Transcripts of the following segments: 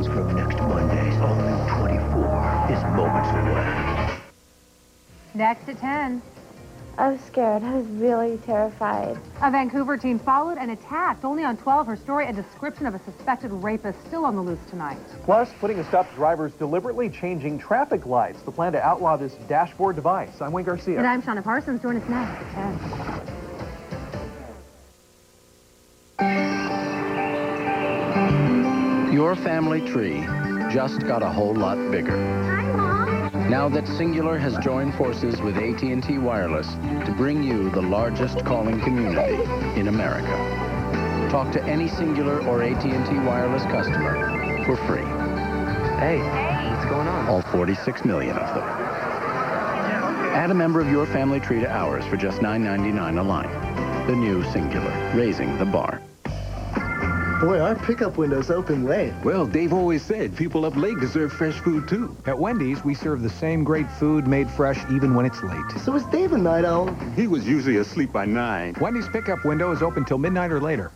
from next Monday's all-new 24 is moments away. Next at 10. I was scared. I was really terrified. A Vancouver teen followed and attacked. Only on 12, her story, a description of a suspected rapist still on the loose tonight. Plus, putting a stop to drivers deliberately changing traffic lights. The plan to outlaw this dashboard device. I'm Wayne Garcia. And I'm Shauna Parsons. Join us next at 10. Your family tree just got a whole lot bigger. Now that Cingular has joined forces with AT&T Wireless to bring you the largest calling community in America. Talk to any Cingular or AT&T Wireless customer for free. Hey, what's going on? All 46 million of them. Add a member of your family tree to ours for just $9.99 a line. The new Cingular, raising the bar. Boy, our pickup window's open late. Well, Dave always said people up late deserve fresh food, too. At Wendy's, we serve the same great food made fresh even when it's late. So is Dave a night owl? He was usually asleep by 9. Wendy's pickup window is open till midnight or later.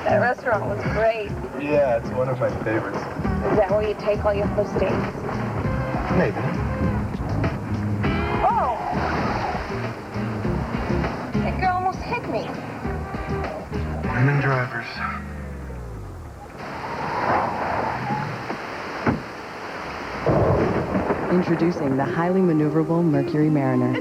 That restaurant was great. Yeah, it's one of my favorites. Is that where you take all your first dates? Maybe. Oh! That girl almost hit me. Women drivers. Introducing the highly maneuverable Mercury Mariner.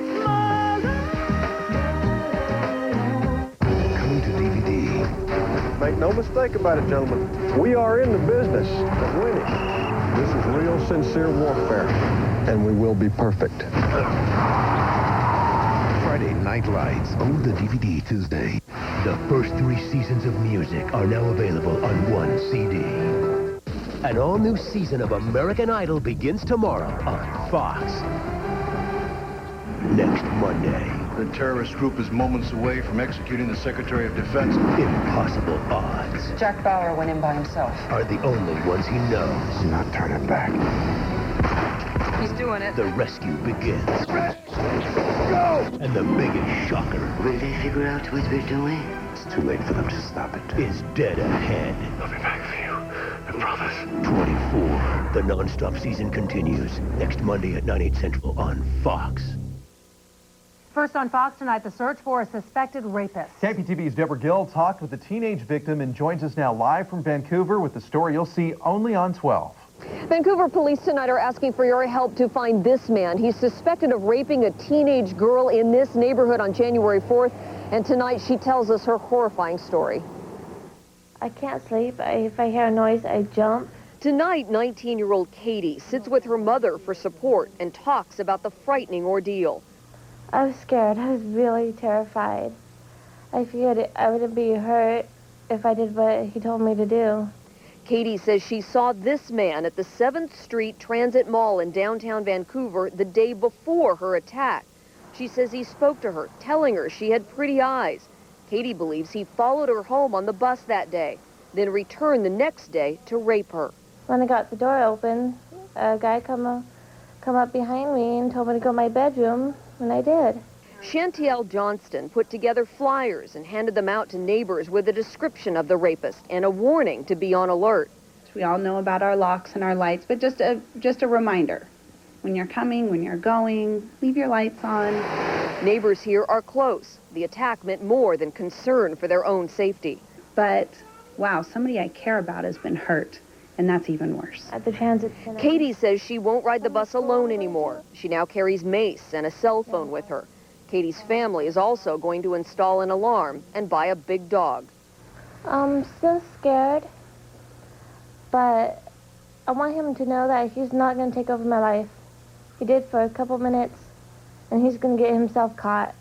Coming to DVD. Make no mistake about it, gentlemen. We are in the business of winning. This is real, sincere warfare, and we will be perfect. Friday Night Lights. Own the DVD Tuesday. The first 3 seasons of music are now available on one CD. An all-new season of American Idol begins tomorrow on Fox. Next Monday. The terrorist group is moments away from executing the Secretary of Defense. Impossible odds. Jack Bauer went in by himself. Are the only ones he knows. Do not turn it back. He's doing it. The rescue begins. Go! And the biggest shocker. Will they figure out what we're doing? It's too late for them to stop it. Is dead ahead. I'll be back for you. I promise. 24. The non-stop season continues. Next Monday at 9, 8 Central on Fox. First on Fox tonight, the search for a suspected rapist. KPTV's Deborah Gill talked with the teenage victim and joins us now live from Vancouver with the story you'll see only on 12. Vancouver police tonight are asking for your help to find this man. He's suspected of raping a teenage girl in this neighborhood on January 4th. And tonight she tells us her horrifying story. I can't sleep. If I hear a noise, I jump. Tonight, 19-year-old Katie sits with her mother for support and talks about the frightening ordeal. I was scared. I was really terrified. I figured I wouldn't be hurt if I did what he told me to do. Katie says she saw this man at the 7th Street Transit Mall in downtown Vancouver the day before her attack. She says he spoke to her, telling her she had pretty eyes. Katie believes he followed her home on the bus that day, then returned the next day to rape her. When I got the door open, a guy come up behind me and told me to go to my bedroom, and I did. Chantiel Johnston put together flyers and handed them out to neighbors with a description of the rapist and a warning to be on alert. We all know about our locks and our lights, but just a reminder. When you're coming, when you're going, leave your lights on. Neighbors here are close. The attack meant more than concern for their own safety. But, wow, somebody I care about has been hurt, and that's even worse. At the transit center. Katie says she won't ride the bus alone anymore. She now carries mace and a cell phone with her. Katie's family is also going to install an alarm and buy a big dog. I'm still scared, but I want him to know that he's not going to take over my life. He did for a couple minutes, and he's going to get himself caught.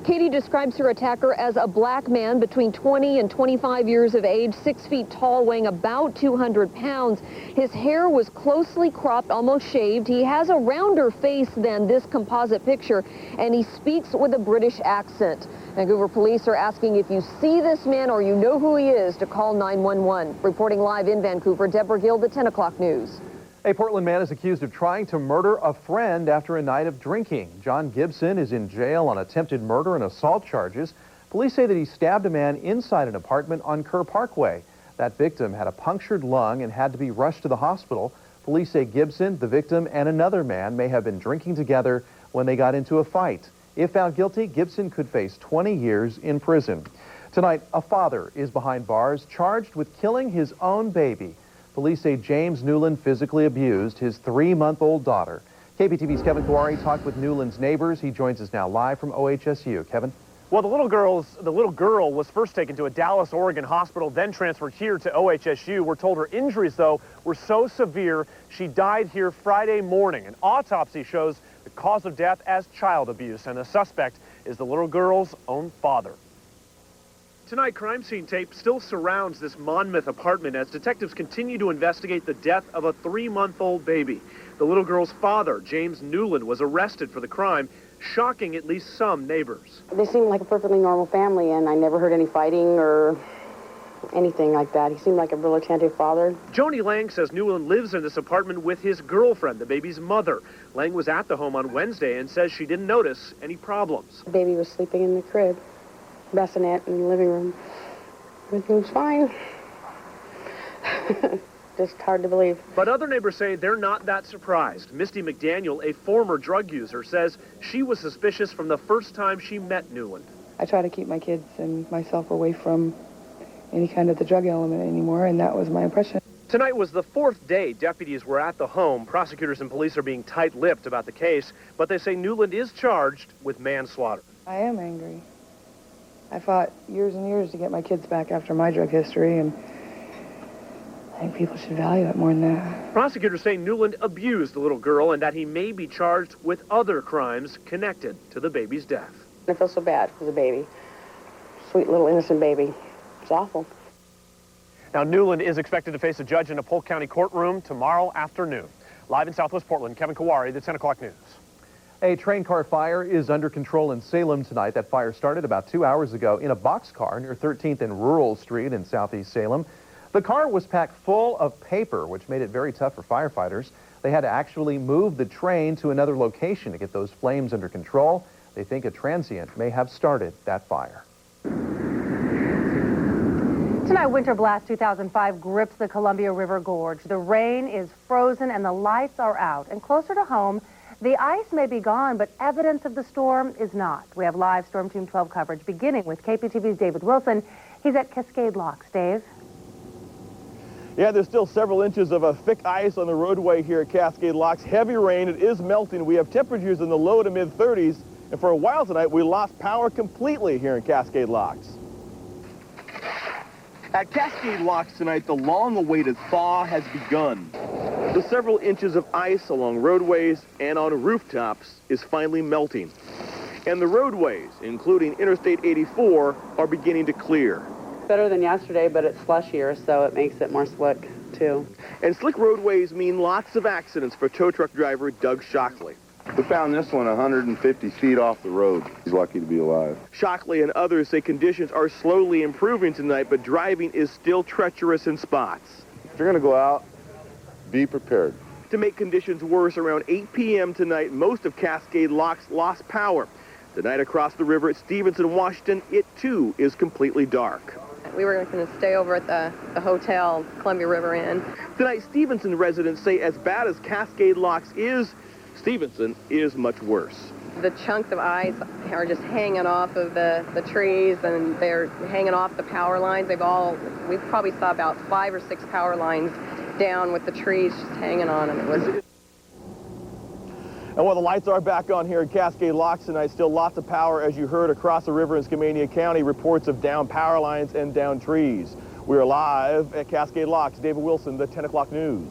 Katie describes her attacker as a black man between 20 and 25 years of age, 6 feet tall, weighing about 200 pounds. His hair was closely cropped, almost shaved. He has a rounder face than this composite picture, and he speaks with a British accent. Vancouver police are asking if you see this man or you know who he is to call 911. Reporting live in Vancouver, Deborah Gill, the 10 o'clock news. A Portland man is accused of trying to murder a friend after a night of drinking. John Gibson is in jail on attempted murder and assault charges. Police say that he stabbed a man inside an apartment on Kerr Parkway. That victim had a punctured lung and had to be rushed to the hospital. Police say Gibson, the victim, and another man may have been drinking together when they got into a fight. If found guilty, Gibson could face 20 years in prison. Tonight, a father is behind bars charged with killing his own baby. Police say James Newland physically abused his 3-month-old daughter. KPTV's Kevin Kouari talked with Newland's neighbors. He joins us now live from OHSU. Kevin? Well, the little girl was first taken to a Dallas, Oregon hospital, then transferred here to OHSU. We're told her injuries, though, were so severe she died here Friday morning. An autopsy shows the cause of death as child abuse, and the suspect is the little girl's own father. Tonight, crime scene tape still surrounds this Monmouth apartment as detectives continue to investigate the death of a 3-month-old baby. The little girl's father, James Newland, was arrested for the crime, shocking at least some neighbors. They seemed like a perfectly normal family, and I never heard any fighting or anything like that. He seemed like a real attentive father. Joni Lang says Newland lives in this apartment with his girlfriend, the baby's mother. Lang was at the home on Wednesday and says she didn't notice any problems. The baby was sleeping in the crib, bassinet in the living room. Everything was fine. Just hard to believe. But other neighbors say they're not that surprised. Misty McDaniel, a former drug user, says she was suspicious from the first time she met Newland. I try to keep my kids and myself away from any kind of the drug element anymore, and that was my impression. Tonight was the 4th day deputies were at the home. Prosecutors and police are being tight-lipped about the case, but they say Newland is charged with manslaughter. I am angry. I fought years and years to get my kids back after my drug history, and I think people should value it more than that. Prosecutors say Newland abused the little girl and that he may be charged with other crimes connected to the baby's death. I feel so bad for the baby. Sweet little innocent baby. It's awful. Now, Newland is expected to face a judge in a Polk County courtroom tomorrow afternoon. Live in Southwest Portland, Kevin Kouari, the 10 o'clock news. A train car fire is under control in Salem tonight. That fire started about 2 hours ago in a boxcar near 13th and Rural Street in southeast Salem. The car was packed full of paper, which made it very tough for firefighters. They had to actually move the train to another location to get those flames under control. They think a transient may have started that fire. Tonight, Winter Blast 2005 grips the Columbia River Gorge. The rain is frozen and the lights are out. And closer to home, the ice may be gone, but evidence of the storm is not. We have live Storm Team 12 coverage beginning with KPTV's David Wilson. He's at Cascade Locks. Dave? Yeah, there's still several inches of a thick ice on the roadway here at Cascade Locks. Heavy rain, it is melting. We have temperatures in the low to mid 30s. And for a while tonight, we lost power completely here in Cascade Locks. At Cascade Locks tonight, the long-awaited thaw has begun. The several inches of ice along roadways and on rooftops is finally melting. And the roadways, including Interstate 84, are beginning to clear. Better than yesterday, but it's slushier, so it makes it more slick, too. And slick roadways mean lots of accidents for tow truck driver Doug Shockley. We found this one 150 feet off the road. He's lucky to be alive. Shockley and others say conditions are slowly improving tonight, but driving is still treacherous in spots. If you're going to go out, be prepared. To make conditions worse, around 8 p.m. tonight, most of Cascade Locks lost power. Tonight across the river at Stevenson, Washington, it too is completely dark. We were going to stay over at the hotel, Columbia River Inn. Tonight, Stevenson residents say as bad as Cascade Locks is, Stevenson is much worse. The chunks of ice are just hanging off of the trees, and they're hanging off the power lines. We probably saw about 5 or 6 power lines down with the trees just hanging on them. And while the lights are back on here at Cascade Locks tonight, still lots of power, as you heard, across the river in Skamania County. Reports of down power lines and down trees. We're live at Cascade Locks. David Wilson, the 10 o'clock news.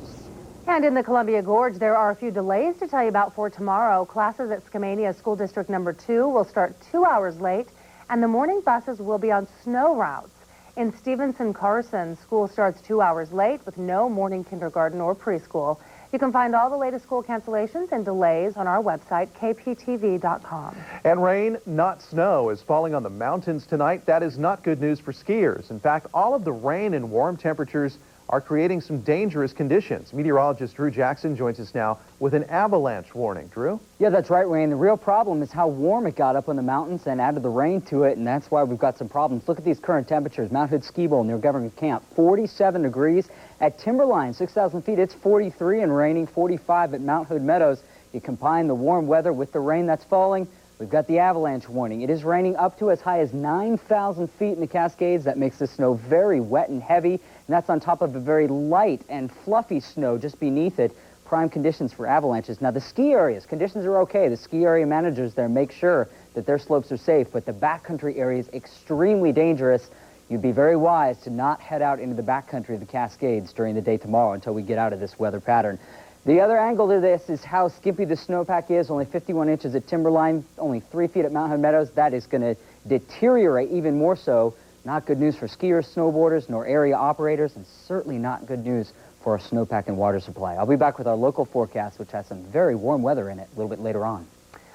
And in the Columbia Gorge, there are a few delays to tell you about for tomorrow. Classes at Skamania School District number 2 will start 2 hours late, and the morning buses will be on snow routes. In Stevenson-Carson, school starts 2 hours late with no morning kindergarten or preschool. You can find all the latest school cancellations and delays on our website, kptv.com. And rain, not snow, is falling on the mountains tonight. That is not good news for skiers. In fact, all of the rain and warm temperatures are creating some dangerous conditions. Meteorologist Drew Jackson joins us now with an avalanche warning. Drew? Yeah, that's right, Wayne. The real problem is how warm it got up on the mountains and added the rain to it, and that's why we've got some problems. Look at these current temperatures. Mount Hood Ski Bowl near Government Camp, 47 degrees. At Timberline, 6,000 feet, it's 43 and raining, 45 at Mount Hood Meadows. You combine the warm weather with the rain that's falling, we've got the avalanche warning. It is raining up to as high as 9,000 feet in the Cascades. That makes the snow very wet and heavy, and that's on top of a very light and fluffy snow just beneath it. Prime conditions for avalanches. Now, the ski areas, conditions are okay. The ski area managers there make sure that their slopes are safe, but the backcountry area is extremely dangerous. You'd be very wise to not head out into the backcountry of the Cascades during the day tomorrow until we get out of this weather pattern. The other angle to this is how skimpy the snowpack is. Only 51 inches at Timberline, only 3 feet at Mount Hood Meadows. That is going to deteriorate even more so. Not good news for skiers, snowboarders, nor area operators, and certainly not good news for our snowpack and water supply. I'll be back with our local forecast, which has some very warm weather in it a little bit later on.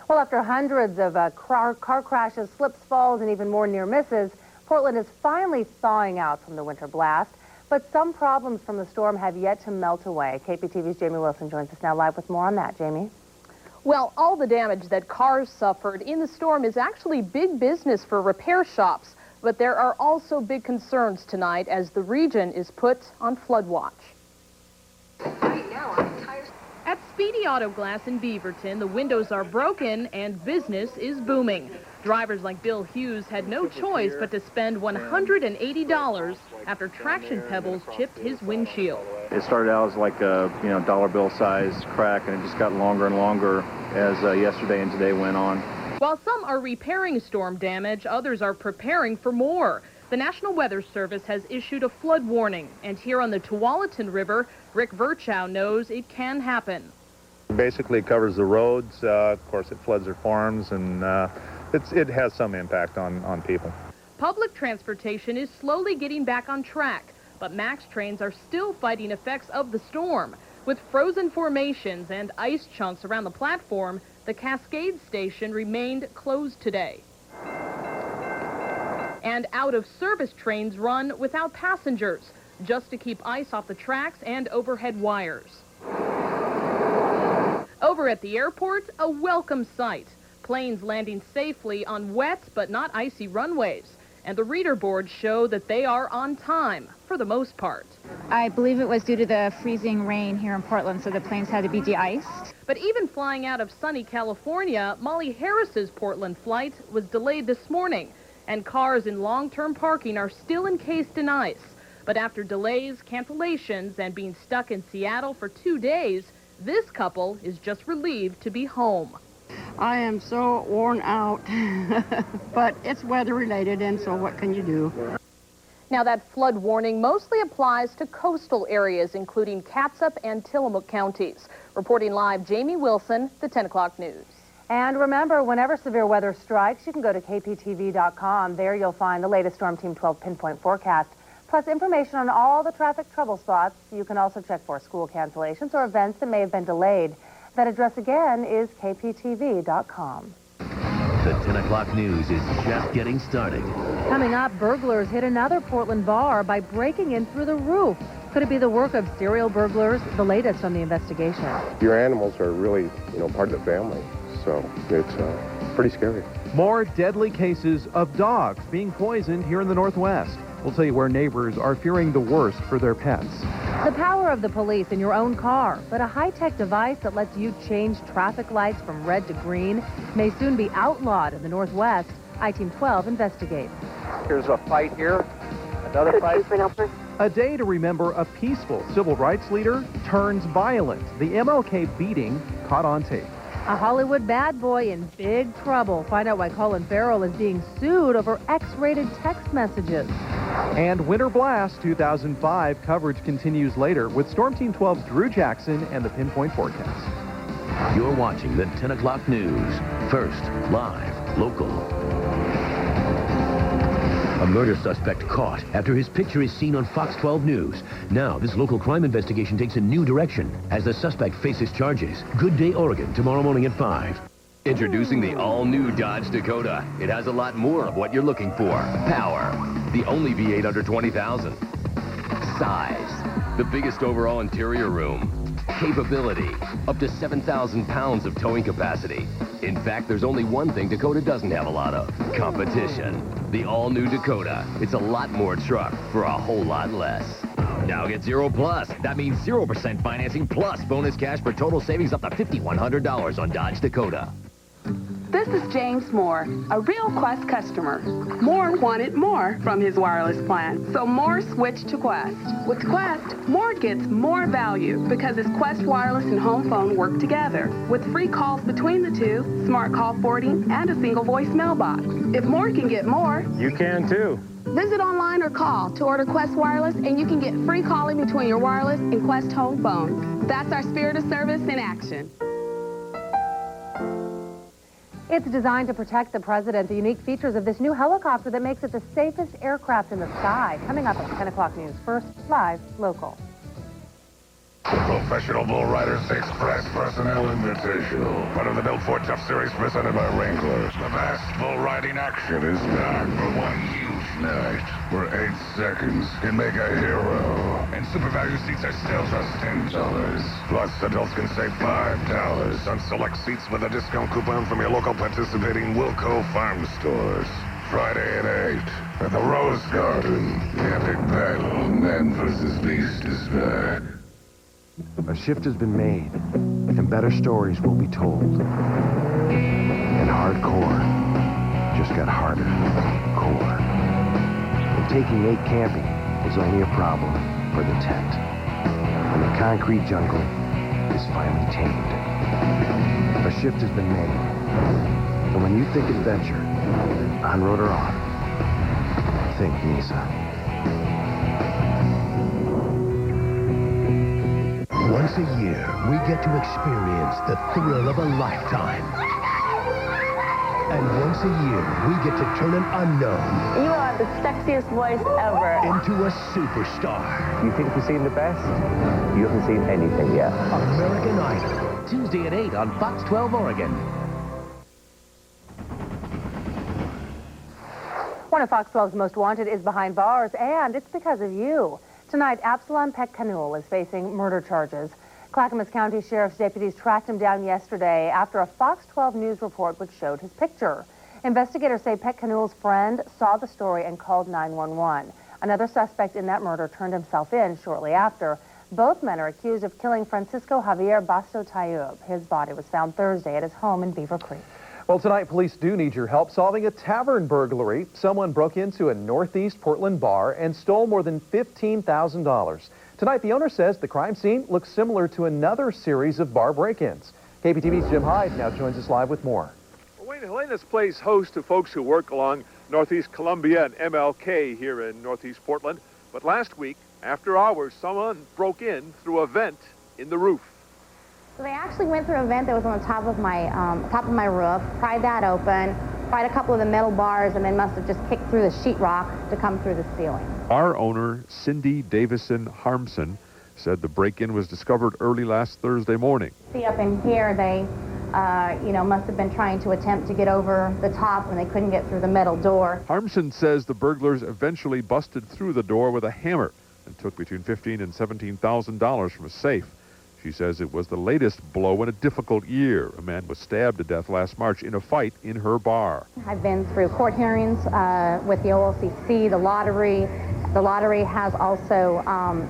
Well, after hundreds of car crashes, slips, falls, and even more near misses, Portland is finally thawing out from the winter blast. But some problems from the storm have yet to melt away. KPTV's Jamie Wilson joins us now live with more on that. Jamie? Well, all the damage that cars suffered in the storm is actually big business for repair shops. But there are also big concerns tonight as the region is put on flood watch. At Speedy Auto Glass in Beaverton, the windows are broken and business is booming. Drivers like Bill Hughes had no choice but to spend $180 after traction pebbles chipped his windshield. It started out as like a dollar bill size crack, and it just got longer and longer as yesterday and today went on. While some are repairing storm damage, others are preparing for more. The National Weather Service has issued a flood warning, and here on the Tualatin River, Rick Virchow knows it can happen. Basically, it covers the roads. Of course, it floods their farms, and it has some impact on people. Public transportation is slowly getting back on track, but MAX trains are still fighting effects of the storm. With frozen formations and ice chunks around the platform, the Cascade station remained closed today. And out-of-service trains run without passengers, just to keep ice off the tracks and overhead wires. Over at the airport, a welcome sight. Planes landing safely on wet but not icy runways. And the reader boards show that they are on time, for the most part. I believe it was due to the freezing rain here in Portland, so the planes had to be de-iced. But even flying out of sunny California, Molly Harris's Portland flight was delayed this morning, and cars in long-term parking are still encased in ice. But after delays, cancellations, and being stuck in Seattle for 2 days, this couple is just relieved to be home. I am so worn out, but it's weather-related, and so what can you do? Now, that flood warning mostly applies to coastal areas, including Catsup and Tillamook counties. Reporting live, Jamie Wilson, the 10 o'clock news. And remember, whenever severe weather strikes, you can go to kptv.com. There you'll find the latest Storm Team 12 pinpoint forecast, plus information on all the traffic trouble spots. You can also check for school cancellations or events that may have been delayed. That address again is kptv.com. The 10 o'clock news is just getting started. Coming up, burglars hit another Portland bar by breaking in through the roof. Could it be the work of serial burglars? The latest on the investigation. Your animals are really, part of the family, so it's pretty scary. More deadly cases of dogs being poisoned here in the Northwest. We'll tell you where neighbors are fearing the worst for their pets. The power of the police in your own car, but a high-tech device that lets you change traffic lights from red to green may soon be outlawed in the Northwest. I-Team 12 investigates. Here's a fight here, another fight. A day to remember a peaceful civil rights leader turns violent. The MLK beating caught on tape. A Hollywood bad boy in big trouble. Find out why Colin Farrell is being sued over X-rated text messages. And Winter Blast 2005 coverage continues later with Storm Team 12's Drew Jackson and the Pinpoint Forecast. You're watching the 10 o'clock news. First, live, local. A murder suspect caught after his picture is seen on Fox 12 News. Now, this local crime investigation takes a new direction as the suspect faces charges. Good Day, Oregon, tomorrow morning at 5. Introducing the all-new Dodge Dakota. It has a lot more of what you're looking for. Power. The only V8 under 20,000. Size. The biggest overall interior room. Capability, up to 7,000 pounds of towing capacity. In fact, there's only one thing Dakota doesn't have a lot of: competition. The all-new Dakota. It's a lot more truck for a whole lot less. Now get 0 plus. That means 0% financing plus bonus cash for total savings up to $5,100 on Dodge Dakota. This is James Moore, a real Quest customer. Moore wanted more from his wireless plan, so Moore switched to Quest. With Quest, Moore gets more value because his Quest wireless and home phone work together, with free calls between the two, smart call forwarding, and a single voice mailbox. If Moore can get more, You can too. visit online or call to order Quest Wireless, and you can get free calling between your wireless and Quest home phone. That's our spirit of service in action. It's designed to protect the president. The unique features of this new helicopter that makes it the safest aircraft in the sky. Coming up at 10 o'clock news. First, live, local. Professional Bull Riders Express Personnel Invitational. Part of the Built Ford Tough Series presented by Wrangler. The vast bull riding action is back for one huge night, where 8 seconds can make a hero. And super value seats are still just $10. Plus, adults can save $5 on select seats with a discount coupon from your local participating Wilco Farm stores. Friday at 8 at the Rose Garden. The epic battle, Man vs. Beast, is back. A shift has been made, and better stories will be told. And hardcore just got harder. Core. And taking 8 camping was only a problem for the tent. And the concrete jungle is finally tamed. A shift has been made. And when you think adventure, on-road or off, think Nisa. Once a year, we get to experience the thrill of a lifetime. And once a year, we get to turn an unknown... You are the sexiest voice ever. ...into a superstar. You think you've seen the best? You haven't seen anything yet. American Idol. Tuesday at 8 on Fox 12 Oregon. One of Fox 12's most wanted is behind bars, and it's because of you. Tonight, Absalom Peck-Kanul is facing murder charges. Clackamas County Sheriff's deputies tracked him down yesterday after a Fox 12 News report which showed his picture. Investigators say Peck-Kanul's friend saw the story and called 911. Another suspect in that murder turned himself in shortly after. Both men are accused of killing Francisco Javier Basto Tayub. His body was found Thursday at his home in Beaver Creek. Well, tonight, police do need your help solving a tavern burglary. Someone broke into a Northeast Portland bar and stole more than $15,000. Tonight, the owner says the crime scene looks similar to another series of bar break-ins. KPTV's Jim Hyde now joins us live with more. Well, Wayne, Helena's plays host to folks who work along Northeast Columbia and MLK here in Northeast Portland. But last week, after hours, someone broke in through a vent in the roof. So they actually went through a vent that was on the top of my roof, pried that open, pried a couple of the metal bars, and then must have just kicked through the sheetrock to come through the ceiling. Our owner, Cindy Davison Harmson, said the break-in was discovered early last Thursday morning. See, up in here, they, must have been trying to attempt to get over the top when they couldn't get through the metal door. Harmson says the burglars eventually busted through the door with a hammer and took between $15,000 and $17,000 from a safe. She says it was the latest blow in a difficult year. A man was stabbed to death last March in a fight in her bar. I've been through court hearings with the OLCC, the lottery. The lottery has also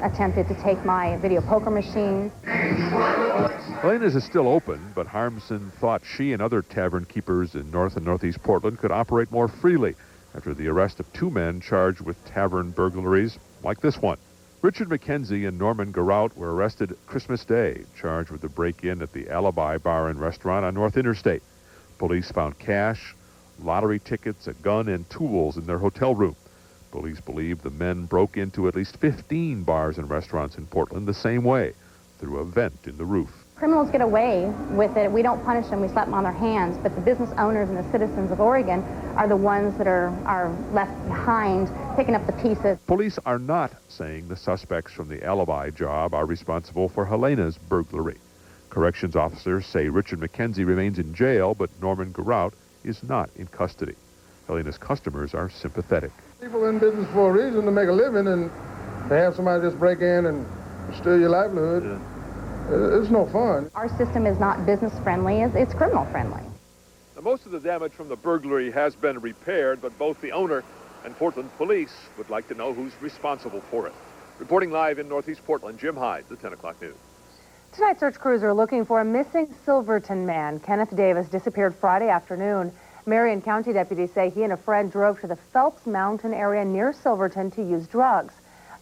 attempted to take my video poker machine. Helena's is still open, but Harmson thought she and other tavern keepers in North and Northeast Portland could operate more freely after the arrest of two men charged with tavern burglaries like this one. Richard McKenzie and Norman Garout were arrested Christmas Day, charged with the break-in at the Alibi Bar and Restaurant on North Interstate. Police found cash, lottery tickets, a gun, and tools in their hotel room. Police believe the men broke into at least 15 bars and restaurants in Portland the same way, through a vent in the roof. Criminals get away with it. We don't punish them. We slap them on their hands. But the business owners and the citizens of Oregon are the ones that are left behind picking up the pieces. Police are not saying the suspects from the Alibi job are responsible for Helena's burglary. Corrections officers say Richard McKenzie remains in jail, but Norman Garout is not in custody. Helena's customers are sympathetic. People in business for a reason, to make a living, and to have somebody just break in and steal your livelihood. It's no fun. Our system is not business friendly, it's criminal friendly. Now, most of the damage from the burglary has been repaired, but both the owner and Portland police would like to know who's responsible for it. Reporting live in Northeast Portland, Jim Hyde, the 10 o'clock news. Tonight, search crews are looking for a missing Silverton man. Kenneth Davis disappeared Friday afternoon. Marion County deputies say he and a friend drove to the Phelps Mountain area near Silverton to use drugs.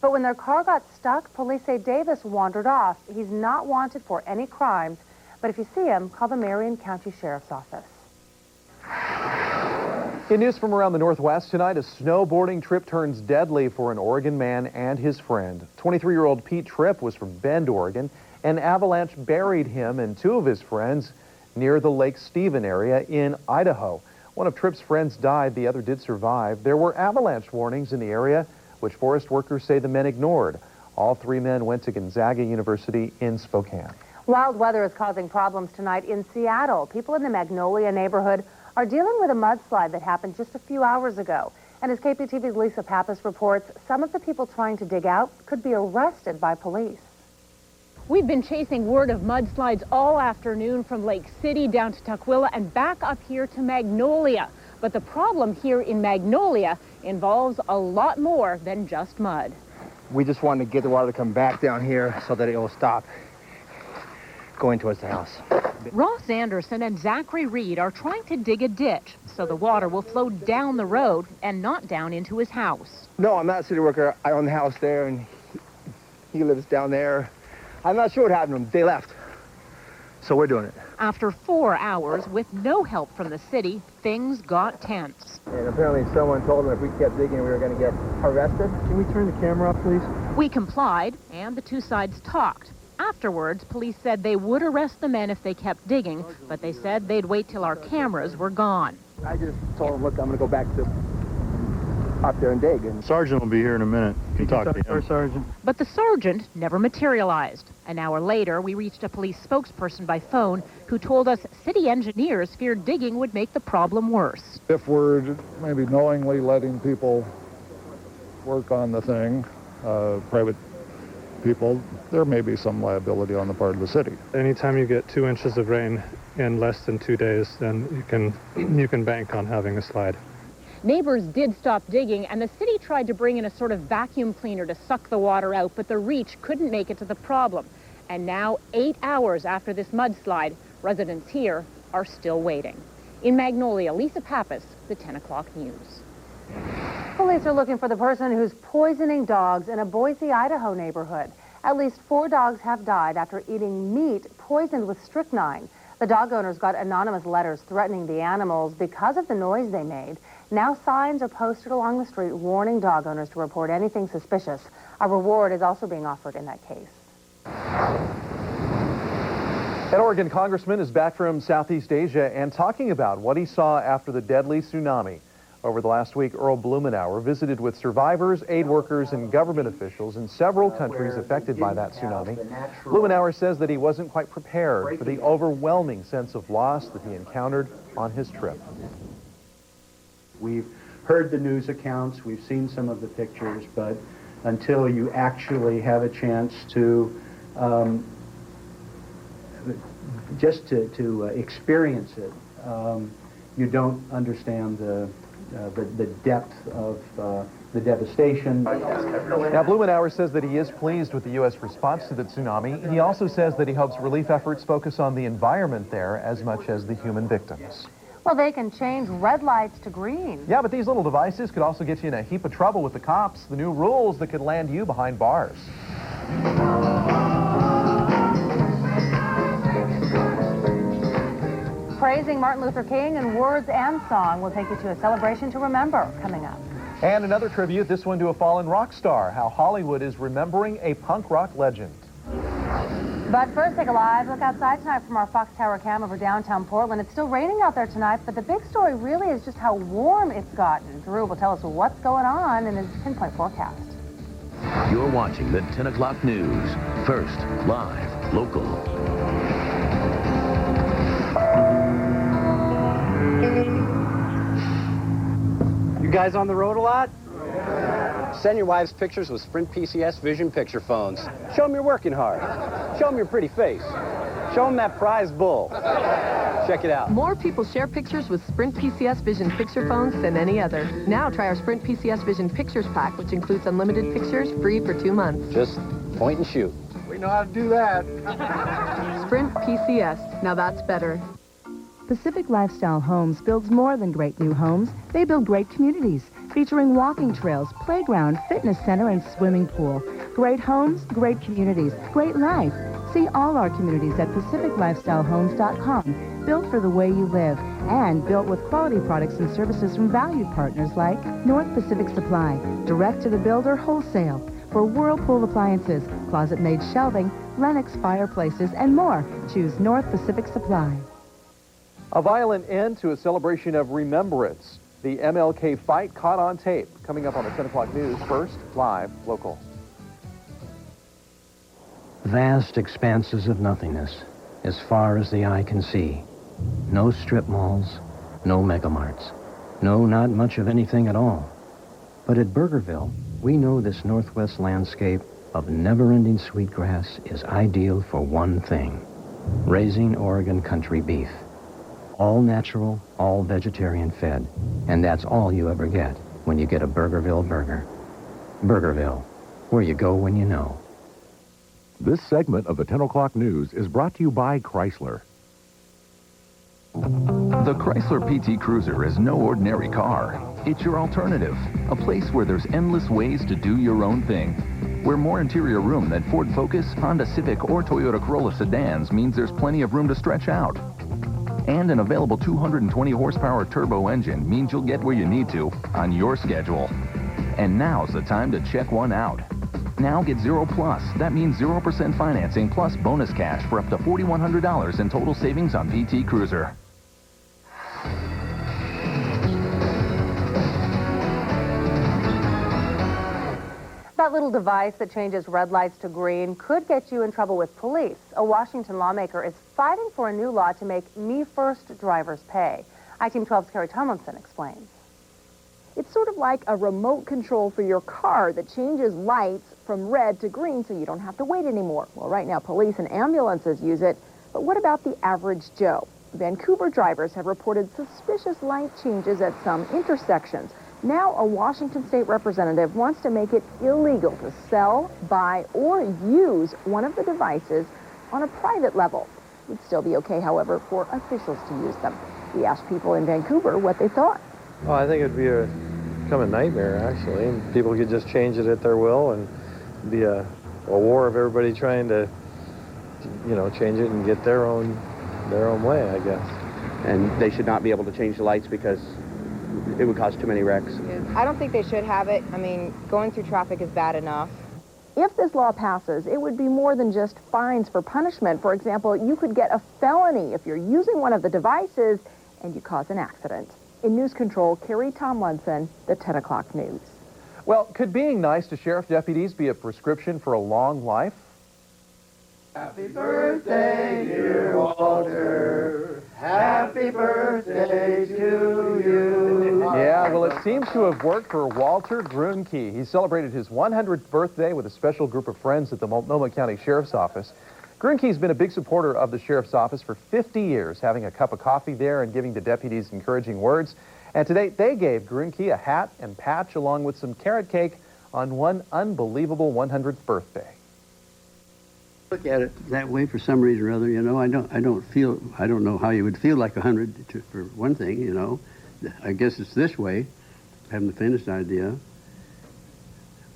But when their car got stuck, police say Davis wandered off. He's not wanted for any crimes, but if you see him, call the Marion County Sheriff's Office. In news from around the Northwest tonight, a snowboarding trip turns deadly for an Oregon man and his friend. 23-year-old Pete Tripp was from Bend, Oregon. An avalanche buried him and two of his friends near the Lake Stephen area in Idaho. One of Tripp's friends died, the other did survive. There were avalanche warnings in the area, which forest workers say the men ignored. All three men went to Gonzaga University in Spokane. Wild weather is causing problems tonight in Seattle. People in the Magnolia neighborhood are dealing with a mudslide that happened just a few hours ago. And as KPTV's Lisa Pappas reports, some of the people trying to dig out could be arrested by police. We've been chasing word of mudslides all afternoon from Lake City down to Tukwila and back up here to Magnolia. But the problem here in Magnolia involves a lot more than just mud. We just wanted to get the water to come back down here so that it will stop going towards the house. Ross Anderson and Zachary Reed are trying to dig a ditch so the water will flow down the road and not down into his house. No, I'm not a city worker. I own the house there, and he lives down there. I'm not sure what happened to them. They left. So we're doing it. After 4 hours with no help from the city, things got tense. And apparently someone told them if we kept digging, we were going to get arrested. Can we turn the camera off, please? We complied, and the two sides talked. Afterwards, police said they would arrest the men if they kept digging, but they said they'd wait till our cameras were gone. I just told them, look, I'm going to go back to up there and dig. And Sergeant will be here in a minute to talk to him. Sergeant. But the sergeant never materialized. An hour later, we reached a police spokesperson by phone who told us city engineers feared digging would make the problem worse. If we're maybe knowingly letting people work on the thing, private people, there may be some liability on the part of the city. Anytime you get 2 inches of rain in less than 2 days, then you can bank on having a slide. Neighbors did stop digging, and the city tried to bring in a sort of vacuum cleaner to suck the water out, but the reach couldn't make it to the problem. And now, 8 hours after this mudslide, residents here are still waiting. In Magnolia, Lisa Pappas, the 10 o'clock news. Police are looking for the person who's poisoning dogs in a Boise, Idaho neighborhood. At least 4 dogs have died after eating meat poisoned with strychnine. The dog owners got anonymous letters threatening the animals because of the noise they made. Now signs are posted along the street warning dog owners to report anything suspicious. A reward is also being offered in that case. An Oregon congressman is back from Southeast Asia and talking about what he saw after the deadly tsunami. Over the last week, Earl Blumenauer visited with survivors, aid workers, and government officials in several countries affected by that tsunami. Blumenauer says that he wasn't quite prepared for the overwhelming sense of loss that he encountered on his trip. We've heard the news accounts, we've seen some of the pictures, but until you actually have a chance to just to experience it, you don't understand the depth of the devastation. Now, Blumenauer says that he is pleased with the U.S. response to the tsunami. He also says that he hopes relief efforts focus on the environment there as much as the human victims. Well, they can change red lights to green. Yeah, but these little devices could also get you in a heap of trouble with the cops. The new rules that could land you behind bars. Praising Martin Luther King in words and song will take you to a celebration to remember coming up. And another tribute, this one to a fallen rock star, how Hollywood is remembering a punk rock legend. But first, take a live look outside tonight from our Fox Tower cam over downtown Portland. It's still raining out there tonight, but the big story really is just how warm it's gotten. Drew will tell us what's going on in his pinpoint forecast. You're watching the 10 o'clock news. First, live, local. You guys on the road a lot? Send your wives pictures with Sprint PCS Vision picture phones. Show them you're working hard. Show them your pretty face. Show them that prize bull. Check it out. More people share pictures with Sprint PCS Vision picture phones than any other. Now try our Sprint PCS Vision Pictures Pack, which includes unlimited pictures, free for 2 months. Just point and shoot. We know how to do that. Sprint PCS. Now that's better. Pacific Lifestyle Homes builds more than great new homes. They build great communities, featuring walking trails, playground, fitness center, and swimming pool. Great homes, great communities, great life. See all our communities at PacificLifestyleHomes.com. Built for the way you live and built with quality products and services from valued partners like North Pacific Supply, direct to the builder wholesale. For Whirlpool appliances, closet-made shelving, Lennox fireplaces, and more, choose North Pacific Supply. A violent end to a celebration of remembrance. The MLK fight caught on tape. Coming up on the 10 o'clock news. First, live, local. Vast expanses of nothingness, as far as the eye can see. No strip malls, no megamarts. No, not much of anything at all. But at Burgerville, we know this northwest landscape of never-ending sweetgrass is ideal for one thing: raising Oregon country beef. All natural, all vegetarian fed. And that's all you ever get when you get a Burgerville burger. Burgerville, where you go when you know. This segment of the 10 o'clock news is brought to you by Chrysler. The Chrysler PT Cruiser is no ordinary car. It's your alternative, a place where there's endless ways to do your own thing. Where more interior room than Ford Focus, Honda Civic, or Toyota Corolla sedans means there's plenty of room to stretch out. And an available 220 horsepower turbo engine means you'll get where you need to on your schedule. And now's the time to check one out. Now get 0 plus. That means 0% financing plus bonus cash for up to $4,100 in total savings on PT Cruiser. That little device that changes red lights to green could get you in trouble with police. A Washington lawmaker is fighting for a new law to make Me First drivers pay. I-Team 12's Carrie Tomlinson explains. It's sort of like a remote control for your car that changes lights from red to green so you don't have to wait anymore. Well, right now, police and ambulances use it, but what about the average Joe? Vancouver drivers have reported suspicious light changes at some intersections. Now, a Washington state representative wants to make it illegal to sell, buy, or use one of the devices on a private level. It would still be okay, however, for officials to use them. We asked people in Vancouver what they thought. Well, I think it would become a nightmare, actually. And people could just change it at their will and be a war of everybody trying to, change it and get their own way, I guess. And they should not be able to change the lights because it would cause too many wrecks. I don't think they should have it. I mean, going through traffic is bad enough. If this law passes, it would be more than just fines for punishment. For example, you could get a felony if you're using one of the devices and you cause an accident. In News Control, Carrie Tomlinson, the 10 o'clock news. Well, could being nice to sheriff deputies be a prescription for a long life? Happy birthday, dear Walter. Happy birthday to you. Yeah, well, it seems to have worked for Walter Grunke. He celebrated his 100th birthday with a special group of friends at the Multnomah County Sheriff's Office. Grunke's been a big supporter of the Sheriff's Office for 50 years, having a cup of coffee there and giving the deputies encouraging words. And today, they gave Grunke a hat and patch along with some carrot cake on one unbelievable 100th birthday. Look at it that way for some reason or other, I don't know how you would feel like 100 for one thing, I guess it's this way. I haven't the faintest idea.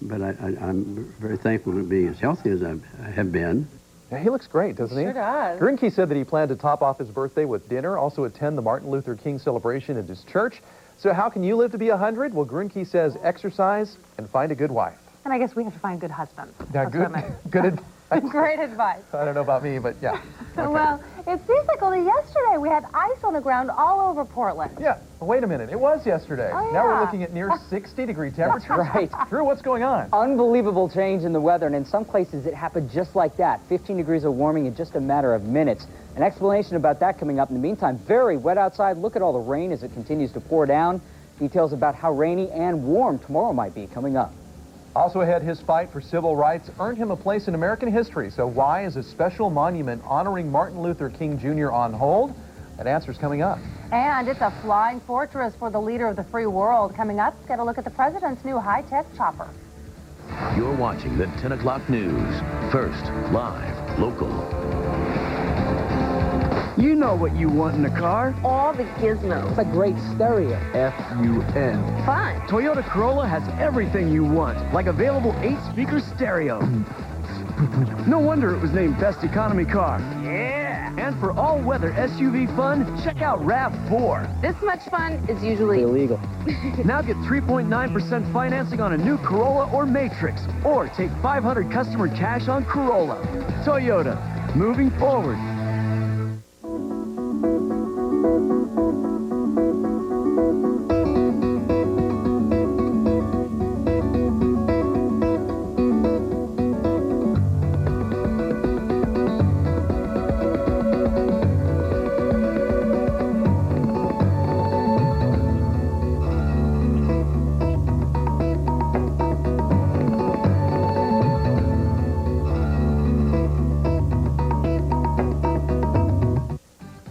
But I'm very thankful to be as healthy as I have been. Yeah, he looks great, doesn't he? Sure does. Grunke said that he planned to top off his birthday with dinner, also attend the Martin Luther King celebration at his church. So how can you live to be 100? Well, Grunke says exercise and find a good wife. And I guess we have to find good husbands. Yeah, good advice. Great advice. I don't know about me, but yeah. Okay. Well, it seems like only yesterday we had ice on the ground all over Portland. Yeah, wait a minute. It was yesterday. Oh, yeah. Now we're looking at near 60-degree temperatures. That's right. Drew, what's going on? Unbelievable change in the weather, and in some places it happened just like that. 15 degrees of warming in just a matter of minutes. An explanation about that coming up. In the meantime, very wet outside. Look at all the rain as it continues to pour down. Details about how rainy and warm tomorrow might be coming up. Also ahead, his fight for civil rights earned him a place in American history. So why is a special monument honoring Martin Luther King Jr. on hold? That answer's coming up. And it's a flying fortress for the leader of the free world. Coming up, get a look at the president's new high-tech chopper. You're watching the 10 o'clock news. First, live, local. You know what you want in a car. All the gizmos. A great stereo. F-U-N. Fun. Toyota Corolla has everything you want, like available 8-speaker stereo. No wonder it was named Best Economy Car. Yeah! And for all-weather SUV fun, check out RAV4. This much fun is usually illegal. Now get 3.9% financing on a new Corolla or Matrix, or take $500 customer cash on Corolla. Toyota, moving forward.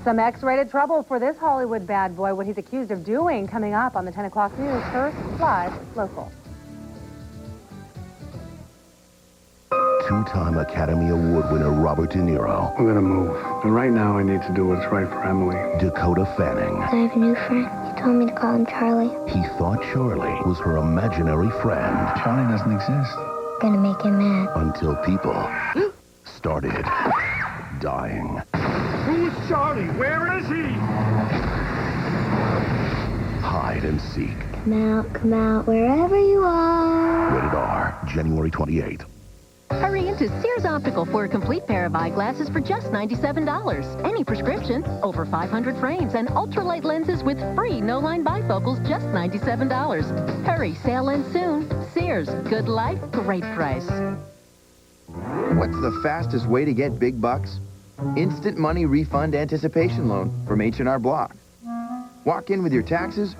Some X-rated trouble for this Hollywood bad boy, what he's accused of doing, coming up on the 10 o'clock news. First, live, local. Two-time Academy Award winner Robert De Niro. We're gonna move. And right now I need to do what's right for Emily. Dakota Fanning. I have a new friend. He told me to call him Charlie. He thought Charlie was her imaginary friend. Charlie doesn't exist. Gonna make him mad. Until people started dying. Who's Charlie? Where is he? Hide and seek. Come out, wherever you are. Rated R, January 28th. Hurry into Sears Optical for a complete pair of eyeglasses for just $97. Any prescription, over 500 frames, and ultralight lenses with free no-line bifocals, just $97. Hurry, sale ends soon. Sears, good life, great price. What's the fastest way to get big bucks? Instant money refund anticipation loan from H&R Block. Walk in with your taxes,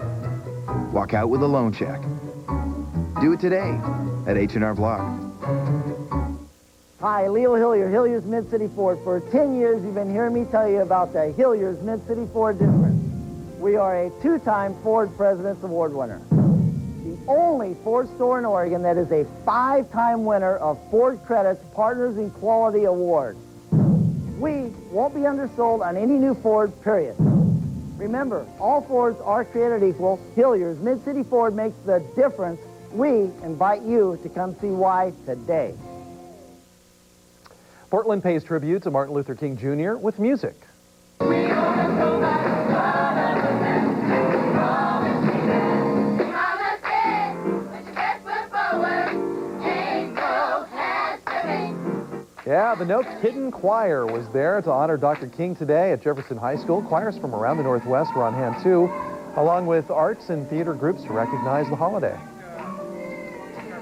walk out with a loan check. Do it today at H&R Block. Hi, Leo Hillier, Hillier's Mid-City Ford. For 10 years, you've been hearing me tell you about the Hillier's Mid-City Ford difference. We are a 2-time Ford President's Award winner. The only Ford store in Oregon that is a 5-time winner of Ford Credit's Partners in Quality Award. We won't be undersold on any new Ford, period. Remember, all Fords are created equal. Hillier's Mid-City Ford makes the difference. We invite you to come see why today. Portland pays tribute to Martin Luther King Jr. with music. Yeah, the No Kiddin' Choir was there to honor Dr. King today at Jefferson High School. Choirs from around the Northwest were on hand, too, along with arts and theater groups to recognize the holiday.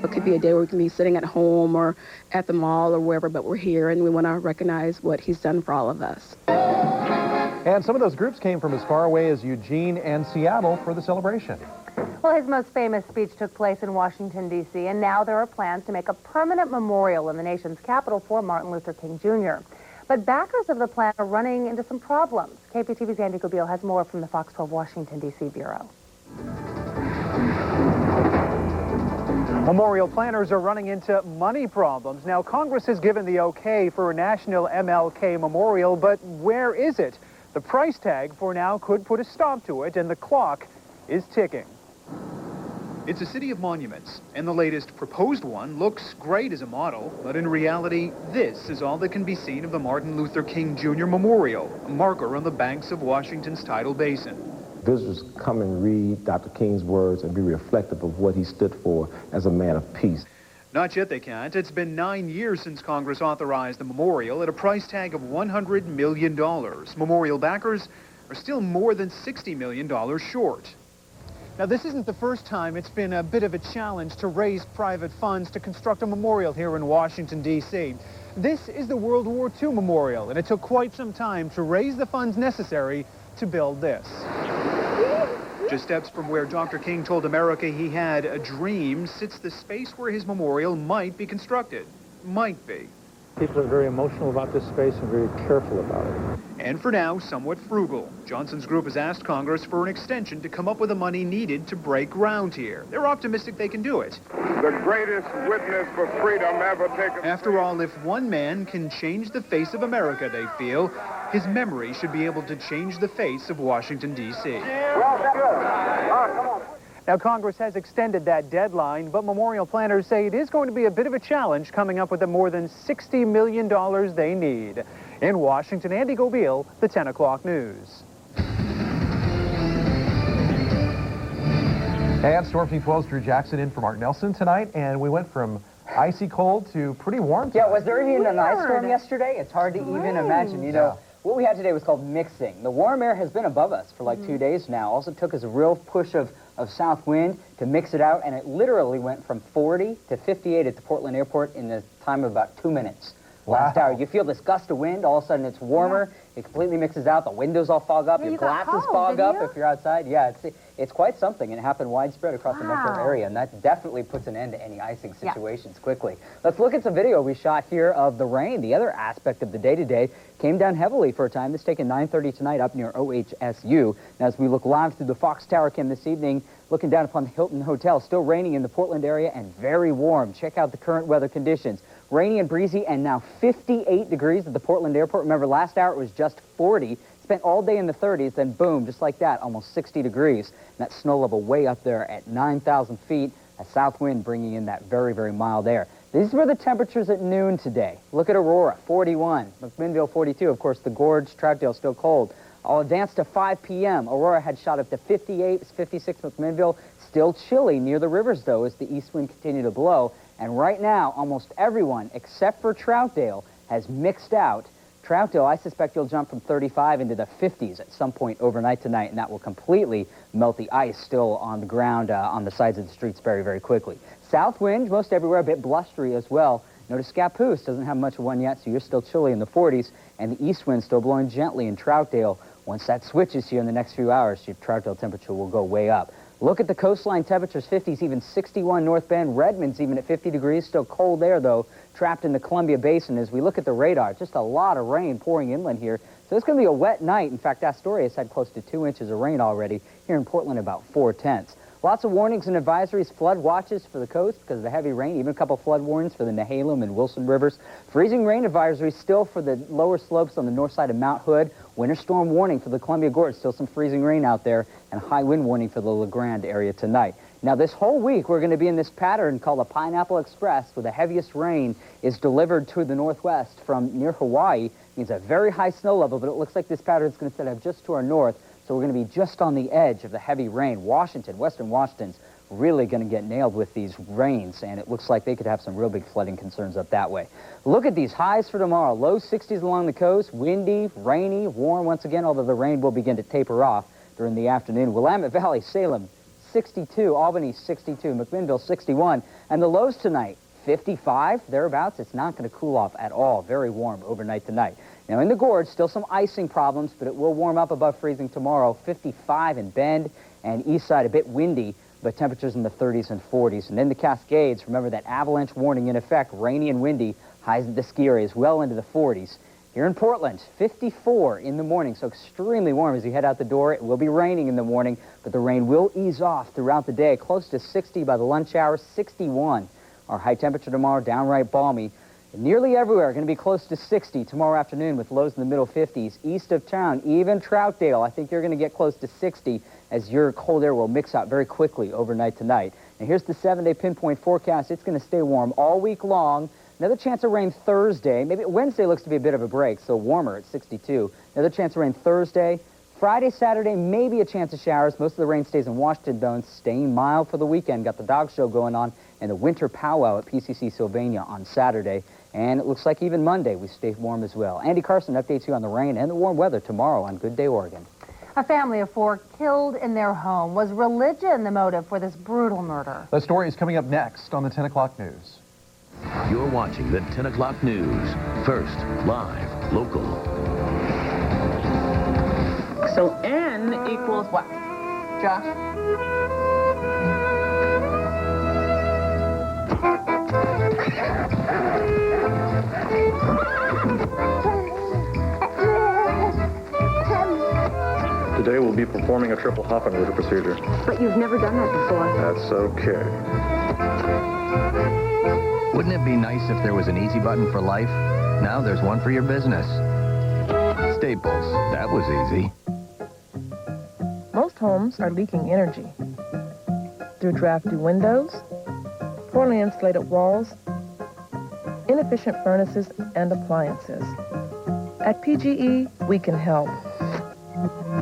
It could be a day where we can be sitting at home or at the mall or wherever, but we're here, and we want to recognize what he's done for all of us. And some of those groups came from as far away as Eugene and Seattle for the celebration. Well, his most famous speech took place in Washington, D.C., and now there are plans to make a permanent memorial in the nation's capital for Martin Luther King Jr. But backers of the plan are running into some problems. KPTV's Andy Gobile has more from the Fox 12 Washington, D.C. Bureau. Memorial planners are running into money problems. Now, Congress has given the okay for a national MLK memorial, but where is it? The price tag for now could put a stop to it, and the clock is ticking. It's a city of monuments, and the latest proposed one looks great as a model, but in reality, this is all that can be seen of the Martin Luther King Jr. Memorial, a marker on the banks of Washington's tidal basin. Visitors come and read Dr. King's words and be reflective of what he stood for as a man of peace. Not yet they can't. It's been 9 years since Congress authorized the memorial at a price tag of $100 million. Memorial backers are still more than $60 million short. Now, this isn't the first time it's been a bit of a challenge to raise private funds to construct a memorial here in Washington, D.C. This is the World War II memorial, and it took quite some time to raise the funds necessary to build this. Just steps from where Dr. King told America he had a dream sits the space where his memorial might be constructed. Might be. People are very emotional about this space and very careful about it. And for now, somewhat frugal. Johnson's group has asked Congress for an extension to come up with the money needed to break ground here. They're optimistic they can do it. The greatest witness for freedom ever taken. After all, if one man can change the face of America, they feel, his memory should be able to change the face of Washington, D.C. Now, Congress has extended that deadline, but memorial planners say it is going to be a bit of a challenge coming up with the more than $60 million they need. In Washington, Andy Gobil, the 10 o'clock news. And Storm Team 12's Drew Jackson in for Mark Nelson tonight, and we went from icy cold to pretty warm tonight. Yeah, was there even an ice storm yesterday? It's hard to even imagine. You know, what we had today was called mixing. The warm air has been above us for like 2 days now. Also took us a real push of south wind to mix it out, and it literally went from 40 to 58 at the Portland airport in the time of about 2 minutes. Last hour. You feel this gust of wind, all of a sudden it's warmer, it completely mixes out, the windows all fog up, your glasses fog up if you're outside. Yeah, it's quite something, and it happened widespread across the metro area, and that definitely puts an end to any icing situations quickly. Let's look at some video we shot here of the rain. The other aspect of the day today came down heavily for a time. This taken 9:30 tonight up near OHSU. Now, as we look live through the Fox Tower cam this evening, looking down upon the Hilton Hotel, still raining in the Portland area and very warm. Check out the current weather conditions. Rainy and breezy, and now 58 degrees at the Portland airport. Remember, last hour it was just 40. Spent all day in the 30s, then boom, just like that, almost 60 degrees. And that snow level way up there at 9,000 feet. A south wind bringing in that very, very mild air. These were the temperatures at noon today. Look at Aurora, 41. McMinnville, 42. Of course, the Gorge, Troutdale still cold. I'll advance to 5 p.m. Aurora had shot up to 58, 56 McMinnville. Still chilly near the rivers, though, as the east wind continued to blow. And right now, almost everyone, except for Troutdale, has mixed out. Troutdale, I suspect you'll jump from 35 into the 50s at some point overnight tonight, and that will completely melt the ice still on the ground on the sides of the streets very, very quickly. South wind, most everywhere, a bit blustery as well. Notice Scappoose doesn't have much of one yet, so you're still chilly in the 40s, and the east wind still blowing gently in Troutdale. Once that switches here in the next few hours, your Troutdale temperature will go way up. Look at the coastline temperatures, 50s, even 61 North Bend. Redmond's even at 50 degrees. Still cold there, though, trapped in the Columbia Basin. As we look at the radar, just a lot of rain pouring inland here. So it's going to be a wet night. In fact, Astoria's had close to 2 inches of rain already. Here in Portland, about 4/10. Lots of warnings and advisories, flood watches for the coast because of the heavy rain, even a couple flood warnings for the Nehalem and Wilson rivers. Freezing rain advisories still for the lower slopes on the north side of Mount Hood. Winter storm warning for the Columbia Gorge, still some freezing rain out there, and high wind warning for the La Grande area tonight. Now, this whole week, we're going to be in this pattern called the Pineapple Express, where the heaviest rain is delivered to the northwest from near Hawaii. It means a very high snow level, but it looks like this pattern is going to set up just to our north. So we're going to be just on the edge of the heavy rain. Washington, western Washington's really going to get nailed with these rains, and it looks like they could have some real big flooding concerns up that way. Look at these highs for tomorrow. Low 60s along the coast, windy, rainy, warm once again, although the rain will begin to taper off during the afternoon. Willamette Valley, Salem, 62. Albany, 62. McMinnville, 61. And the lows tonight, 55, thereabouts. It's not going to cool off at all. Very warm overnight tonight. Now, in the Gorge, still some icing problems, but it will warm up above freezing tomorrow. 55 in Bend and east side, a bit windy, but temperatures in the 30s and 40s. And in the Cascades, remember that avalanche warning in effect, rainy and windy, highs at the ski areas well into the 40s. Here in Portland, 54 in the morning, so extremely warm as you head out the door. It will be raining in the morning, but the rain will ease off throughout the day. Close to 60 by the lunch hour, 61. Our high temperature tomorrow, downright balmy. Nearly everywhere going to be close to 60 tomorrow afternoon with lows in the middle 50s. East of town, even Troutdale, I think you're going to get close to 60 as your cold air will mix out very quickly overnight tonight. And here's the 7-day pinpoint forecast. It's going to stay warm all week long. Another chance of rain Thursday. Maybe Wednesday looks to be a bit of a break, so warmer at 62. Another chance of rain Thursday. Friday, Saturday, maybe a chance of showers. Most of the rain stays in Washington, though, and staying mild for the weekend. Got the dog show going on and the winter powwow at PCC Sylvania on Saturday. And it looks like even Monday we stay warm as well. Andy Carson updates you on the rain and the warm weather tomorrow on Good Day Oregon. A family of 4 killed in their home. Was religion the motive for this brutal murder? The story is coming up next on the 10 o'clock news. You're watching the 10 o'clock news. First, live, local. So N equals what? Josh? Today we'll be performing a triple Hoffenrichter procedure. But you've never done that before. That's okay. Wouldn't it be nice if there was an easy button for life? Now there's one for your business. Staples. That was easy. Most homes are leaking energy through drafty windows, poorly insulated walls, inefficient furnaces, and appliances. At PGE, we can help.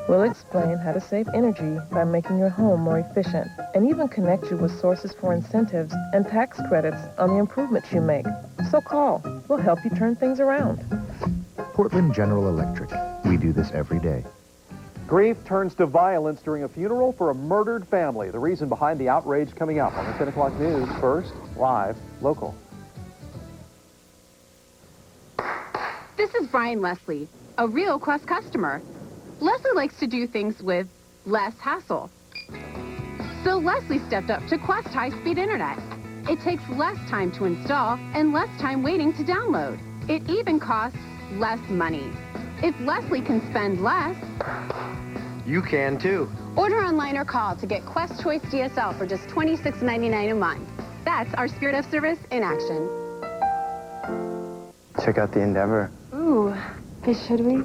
We'll explain how to save energy by making your home more efficient and even connect you with sources for incentives and tax credits on the improvements you make. So call. We'll help you turn things around. Portland General Electric. We do this every day. Grief turns to violence during a funeral for a murdered family. The reason behind the outrage coming up on the 10 o'clock news. First, live, local. This is Brian Leslie, a real Quest customer. Leslie likes to do things with less hassle. So Leslie stepped up to Quest high-speed internet. It takes less time to install and less time waiting to download. It even costs less money. If Leslie can spend less, You can too. order online or call to get Quest Choice DSL for just $26.99 a month. That's our spirit of service in action. Check out the Endeavor. Ooh, should we?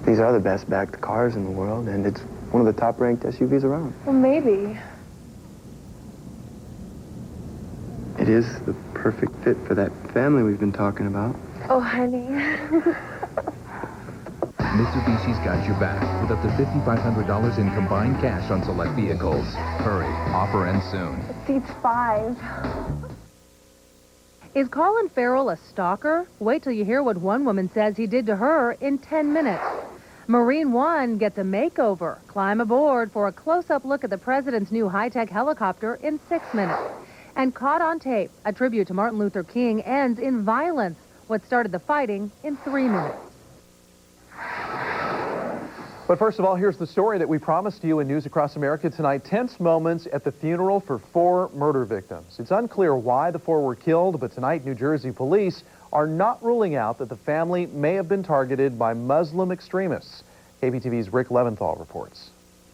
These are the best backed cars in the world, and it's one of the top ranked SUVs around. Well, maybe. It is the perfect fit for that family we've been talking about. Oh, honey. Mitsubishi's got your back with up to $5,500 in combined cash on select vehicles. Hurry. Offer ends soon. Seats 5. Is Colin Farrell a stalker? Wait till you hear what one woman says he did to her in 10 minutes. Marine One gets a makeover. Climb aboard for a close-up look at the president's new high-tech helicopter in 6 minutes. And caught on tape, a tribute to Martin Luther King ends in violence. What started the fighting in 3 minutes. But first of all, here's the story that we promised you in News Across America tonight. Tense moments at the funeral for 4 murder victims. It's unclear why the 4 were killed, but tonight New Jersey police are not ruling out that the family may have been targeted by Muslim extremists. KBTV's Rick Leventhal reports.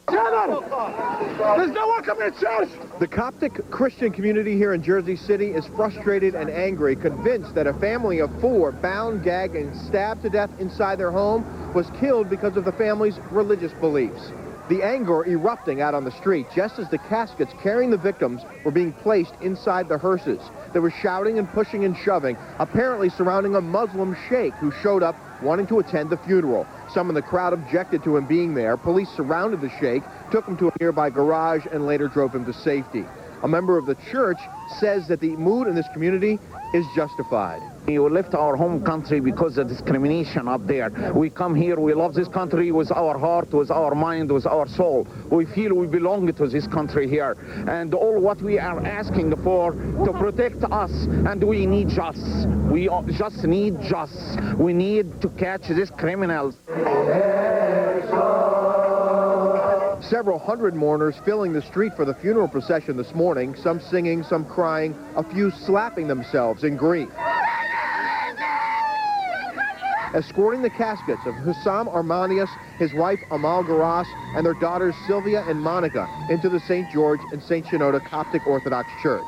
There's no one coming to church! The Coptic Christian community here in Jersey City is frustrated and angry, convinced that a family of 4 bound, gagged, and stabbed to death inside their home was killed because of the family's religious beliefs. The anger erupting out on the street just as the caskets carrying the victims were being placed inside the hearses. There was shouting and pushing and shoving, apparently surrounding a Muslim sheikh who showed up wanting to attend the funeral. Some in the crowd objected to him being there. Police surrounded the sheikh, took him to a nearby garage, and later drove him to safety. A member of the church says that the mood in this community is justified. We left our home country because of discrimination up there. We come here, we love this country with our heart, with our mind, with our soul. We feel we belong to this country here. And all what we are asking for to protect us, and we need justice. We just need justice. We need to catch these criminals. Several hundred mourners filling the street for the funeral procession this morning, some singing, some crying, a few slapping themselves in grief. Escorting the caskets of Hussam Armanius, his wife Amal Garas, and their daughters Sylvia and Monica into the St. George and St. Shenoda Coptic Orthodox Church.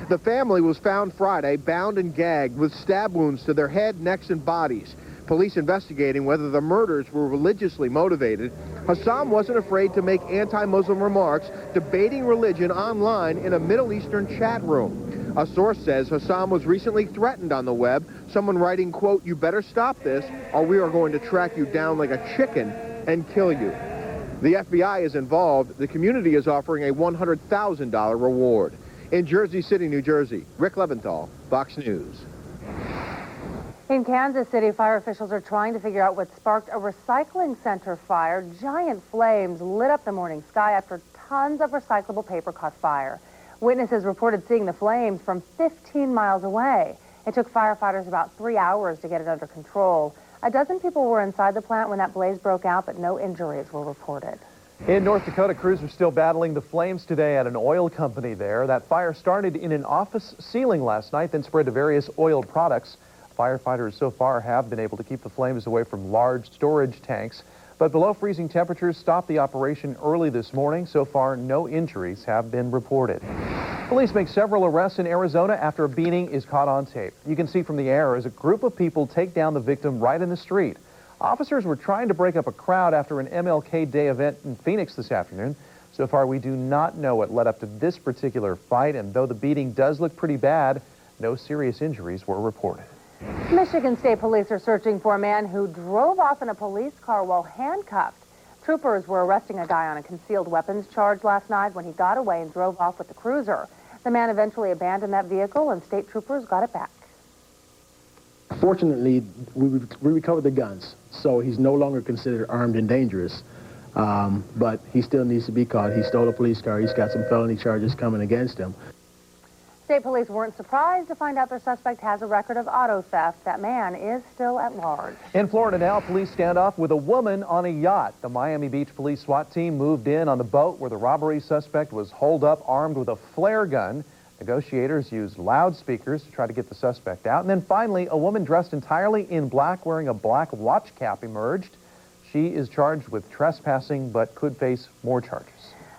The family was found Friday bound and gagged with stab wounds to their head, necks, and bodies. Police investigating whether the murders were religiously motivated. Hussam wasn't afraid to make anti-Muslim remarks, debating religion online in a Middle Eastern chat room. A source says Hussam was recently threatened on the web, someone writing, quote, "You better stop this, or we are going to track you down like a chicken and kill you." The FBI is involved. The community is offering a $100,000 reward. In Jersey City, New Jersey, Rick Leventhal, Fox News. In Kansas City, fire officials are trying to figure out what sparked a recycling center fire. Giant flames lit up the morning sky after tons of recyclable paper caught fire. Witnesses reported seeing the flames from 15 miles away. It took firefighters about 3 hours to get it under control. A dozen people were inside the plant when that blaze broke out, but no injuries were reported. In North Dakota, crews are still battling the flames today at an oil company there. That fire started in an office ceiling last night, then spread to various oil products. Firefighters so far have been able to keep the flames away from large storage tanks, but below freezing temperatures stopped the operation early this morning. So far, no injuries have been reported. Police make several arrests in Arizona after a beating is caught on tape. You can see from the air as a group of people take down the victim right in the street. Officers were trying to break up a crowd after an MLK Day event in Phoenix this afternoon. So far, we do not know what led up to this particular fight, and though the beating does look pretty bad, no serious injuries were reported. Michigan State Police are searching for a man who drove off in a police car while handcuffed. Troopers were arresting a guy on a concealed weapons charge last night when he got away and drove off with the cruiser. The man eventually abandoned that vehicle, and state troopers got it back. Fortunately, we recovered the guns, so he's no longer considered armed and dangerous. But he still needs to be caught. He stole a police car. He's got some felony charges coming against him. State police weren't surprised to find out their suspect has a record of auto theft. That man is still at large. In Florida now, police stand off with a woman on a yacht. The Miami Beach police SWAT team moved in on the boat where the robbery suspect was holed up armed with a flare gun. Negotiators used loudspeakers to try to get the suspect out. And then finally, a woman dressed entirely in black wearing a black watch cap emerged. She is charged with trespassing but could face more charges.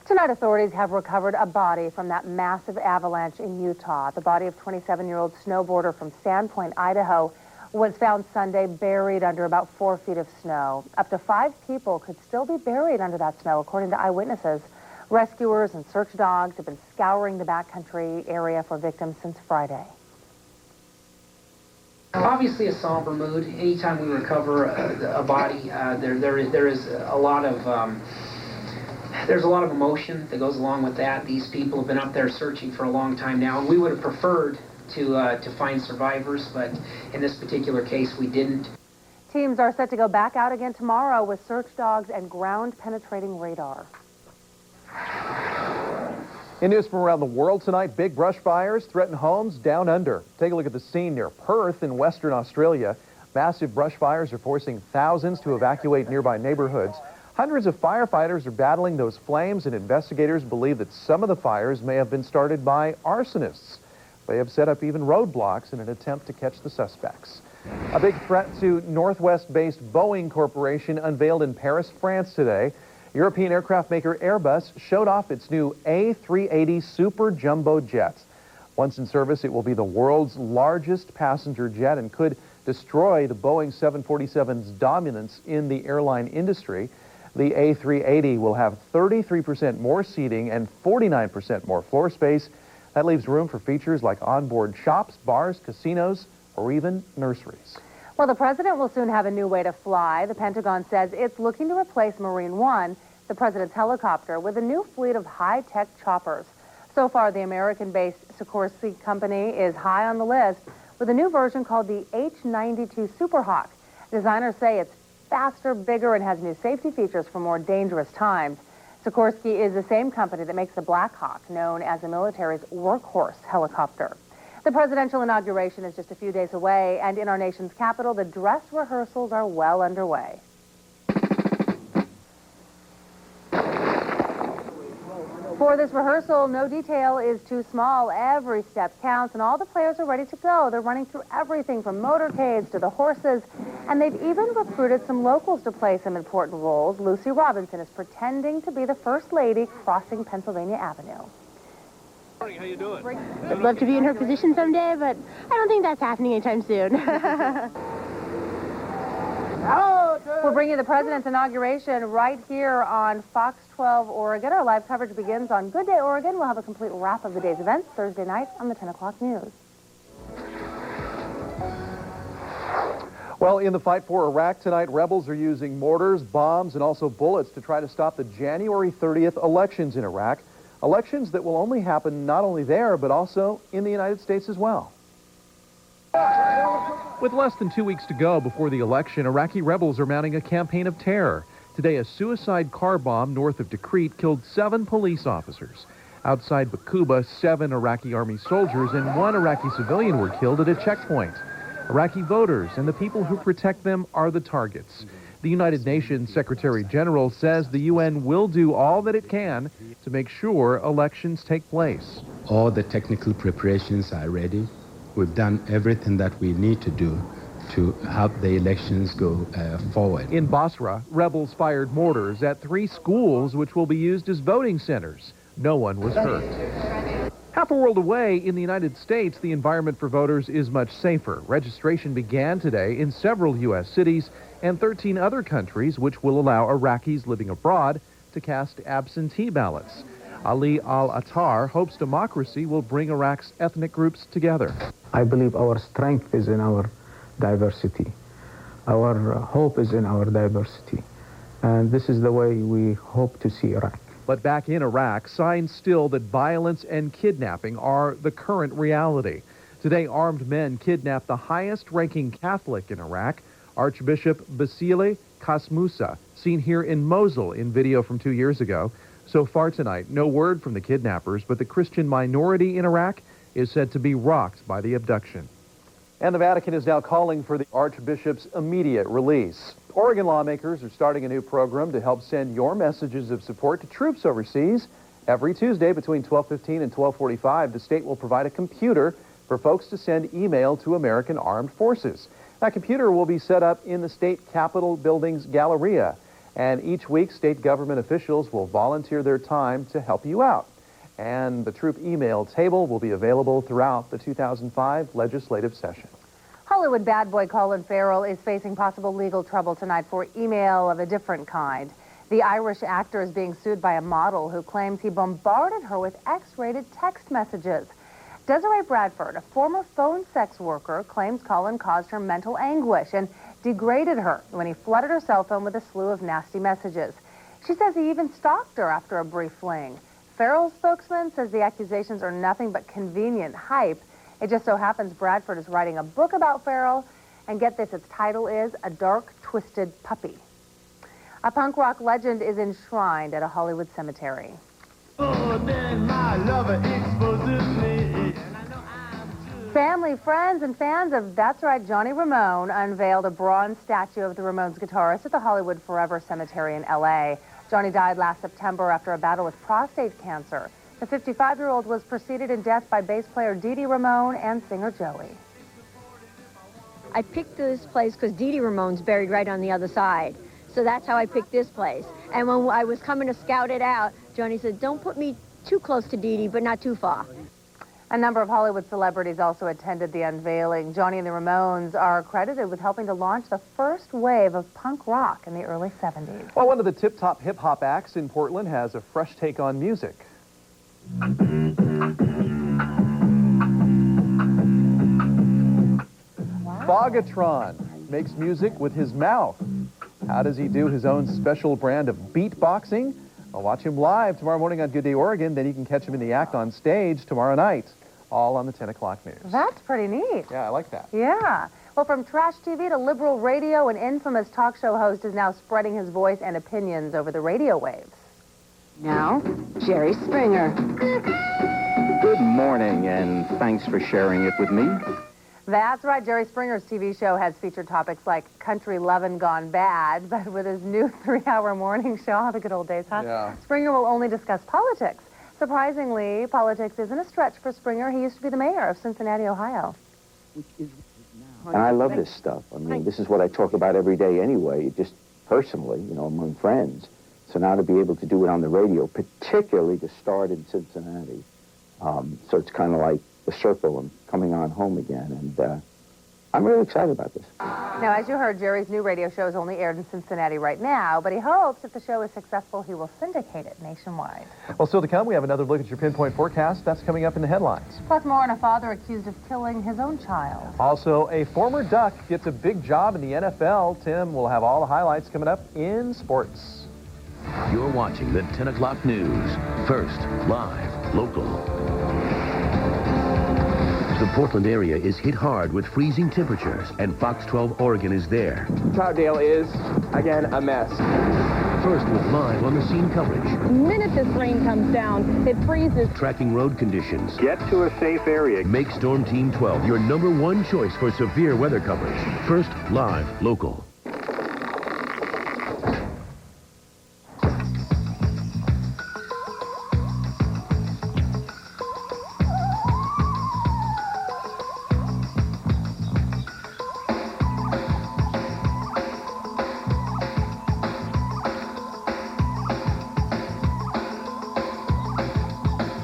Tonight, authorities have recovered a body from that massive avalanche in Utah. The body of 27-year-old snowboarder from Sandpoint, Idaho, was found Sunday buried under about 4 feet of snow. Up to 5 people could still be buried under that snow, according to eyewitnesses. Rescuers and search dogs have been scouring the backcountry area for victims since Friday. Obviously a somber mood. Anytime we recover a body, there is a lot of there's a lot of emotion that goes along with that. These people have been up there searching for a long time now, and we would have preferred to find survivors, but in this particular case we didn't. Teams are set to go back out again tomorrow with search dogs and ground-penetrating radar. In news from around the world tonight, big brush fires threaten homes down under. Take a look at the scene near Perth in Western Australia. Massive brush fires are forcing thousands to evacuate nearby neighborhoods. Hundreds of firefighters are battling those flames, and investigators believe that some of the fires may have been started by arsonists. They have set up even roadblocks in an attempt to catch the suspects. A big threat to Northwest-based Boeing Corporation unveiled in Paris, France today. European aircraft maker Airbus showed off its new A380 Super Jumbo jet. Once in service, it will be the world's largest passenger jet and could destroy the Boeing 747's dominance in the airline industry. The A380 will have 33% more seating and 49% more floor space. That leaves room for features like onboard shops, bars, casinos, or even nurseries. Well, the president will soon have a new way to fly. The Pentagon says it's looking to replace Marine One, the president's helicopter, with a new fleet of high-tech choppers. So far, the American-based Sikorsky company is high on the list with a new version called the H-92 Superhawk. Designers say it's faster, bigger, and has new safety features for more dangerous times. Sikorsky is the same company that makes the Black Hawk, known as the military's workhorse helicopter. The presidential inauguration is just a few days away, and in our nation's capital, the dress rehearsals are well underway. For this rehearsal, no detail is too small. Every step counts, and all the players are ready to go. They're running through everything from motorcades to the horses, and they've even recruited some locals to play some important roles. Lucy Robinson is pretending to be the First Lady crossing Pennsylvania Avenue. Morning, how you doing? I'd love to be in her position someday, but I don't think that's happening anytime soon. We're bringing the president's inauguration right here on Fox 12 Oregon. Our live coverage begins on Good Day Oregon. We'll have a complete wrap of the day's events Thursday night on the 10 o'clock news. Well, in the fight for Iraq tonight, rebels are using mortars, bombs, and also bullets to try to stop the January 30th elections in Iraq. Elections that will only happen not only there, but also in the United States as well. With less than 2 weeks to go before the election, Iraqi rebels are mounting a campaign of terror. Today, a suicide car bomb north of Tikrit killed 7 police officers. Outside Bakuba, 7 Iraqi army soldiers and 1 Iraqi civilian were killed at a checkpoint. Iraqi voters and the people who protect them are the targets. The United Nations Secretary General says the UN will do all that it can to make sure elections take place. All the technical preparations are ready. We've done everything that we need to do to help the elections go forward. In Basra, rebels fired mortars at 3 schools which will be used as voting centers. No one was hurt. Half a world away in the United States, the environment for voters is much safer. Registration began today in several U.S. cities and 13 other countries, which will allow Iraqis living abroad to cast absentee ballots. Ali Al-Attar hopes democracy will bring Iraq's ethnic groups together. I believe our strength is in our diversity. Our hope is in our diversity. And this is the way we hope to see Iraq. But back in Iraq, signs still that violence and kidnapping are the current reality. Today, armed men kidnapped the highest-ranking Catholic in Iraq, Archbishop Basile Kasmusa, seen here in Mosul in video from 2 years ago. So far tonight, no word from the kidnappers, but the Christian minority in Iraq is said to be rocked by the abduction. And the Vatican is now calling for the Archbishop's immediate release. Oregon lawmakers are starting a new program to help send your messages of support to troops overseas. Every Tuesday between 12:15 and 12:45, the state will provide a computer for folks to send email to American armed forces. That computer will be set up in the state capitol building's Galleria, and each week state government officials will volunteer their time to help you out. And the troop email table will be available throughout the 2005 legislative session. Hollywood bad boy Colin Farrell is facing possible legal trouble tonight for email of a different kind. The Irish actor is being sued by a model who claims he bombarded her with X-rated text messages. Desiree Bradford, a former phone sex worker, claims Colin caused her mental anguish and degraded her when he flooded her cell phone with a slew of nasty messages. She says he even stalked her after a brief fling. Farrell's spokesman says the accusations are nothing but convenient hype. It just so happens Bradford is writing a book about Farrell, and get this, its title is A Dark, Twisted Puppy. A punk rock legend is enshrined at a Hollywood cemetery. Family, friends, and fans of That's Right, Johnny Ramone unveiled a bronze statue of the Ramones guitarist at the Hollywood Forever Cemetery in L.A. Johnny died last September after a battle with prostate cancer. The 55-year-old was preceded in death by bass player Dee Dee Ramone and singer Joey. I picked this place because Dee Dee Ramone's buried right on the other side. So that's how I picked this place. And when I was coming to scout it out, Johnny said, don't put me too close to Dee Dee, but not too far. A number of Hollywood celebrities also attended the unveiling. Johnny and the Ramones are credited with helping to launch the first wave of punk rock in the early 70s. Well, one of the tip-top hip-hop acts in Portland has a fresh take on music. Fogatron makes music with his mouth. How does he do his own special brand of beatboxing? I'll watch him live tomorrow morning on Good Day Oregon. Then you can catch him in the act on stage tomorrow night, all on the 10 o'clock news. That's pretty neat. Yeah, I like that. Yeah. Well, from trash TV to liberal radio, an infamous talk show host is now spreading his voice and opinions over the radio waves. Now, Jerry Springer. Good morning, and thanks for sharing it with me. That's right. Jerry Springer's TV show has featured topics like country lovin' gone bad, but with his new 3-hour morning show, the good old days, huh? Yeah. Springer will only discuss politics. Surprisingly, politics isn't a stretch for Springer. He used to be the mayor of Cincinnati, Ohio. And I love this stuff. I mean, this is what I talk about every day anyway, just personally, you know, among friends. So now to be able to do it on the radio, particularly to start in Cincinnati. So it's kind of like the circle and coming on home again. And I'm really excited about this. Now, as you heard, Jerry's new radio show is only aired in Cincinnati right now, but he hopes if the show is successful, he will syndicate it nationwide. Well, still to come, we have another look at your pinpoint forecast. That's coming up in the headlines. Plus more on a father accused of killing his own child. Also, a former Duck gets a big job in the NFL. Tim will have all the highlights coming up in sports. You're watching the 10 o'clock news. First, live, local. The Portland area is hit hard with freezing temperatures, and Fox 12 Oregon is there. Troutdale is, again, a mess. First, we're live on the scene coverage. The minute this rain comes down, it freezes. Tracking road conditions. Get to a safe area. Make Storm Team 12 your #1 choice for severe weather coverage. First, live, local.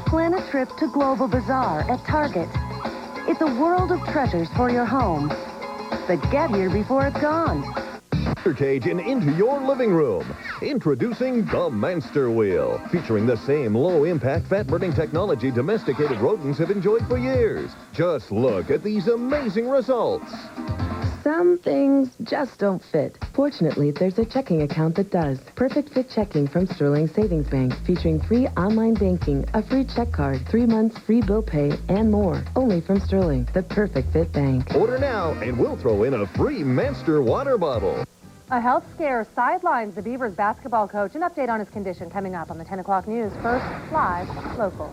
Plan a trip to Global Bazaar at Target. It's a world of treasures for your home. But get here before it's gone. Cage and into your living room. Introducing the Manster Wheel, featuring the same low-impact fat-burning technology domesticated rodents have enjoyed for years. Just look at these amazing results. Some things just don't fit. Fortunately, there's a checking account that does. Perfect Fit Checking from Sterling Savings Bank, featuring free online banking, a free check card, 3 months free bill pay, and more. Only from Sterling, the Perfect Fit Bank. Order now, and we'll throw in a free Manster water bottle. A health scare sidelines the Beavers basketball coach. An update on his condition coming up on the 10 o'clock news. First, live, local.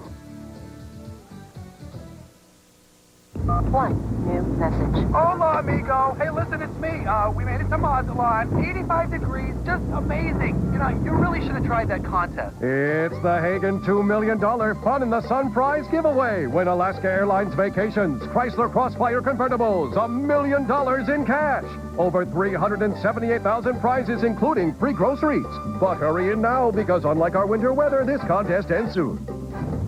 One new message. Hola, amigo. Hey, listen, it's me. We made it to Mazatlan. 85 degrees, just amazing. You know, you really should have tried that contest. It's the Hagen $2 million Fun in the Sun prize giveaway. Win Alaska Airlines vacations, Chrysler Crossfire convertibles, $1 million in cash. Over 378,000 prizes, including free groceries. But hurry in now, because unlike our winter weather, this contest ends soon.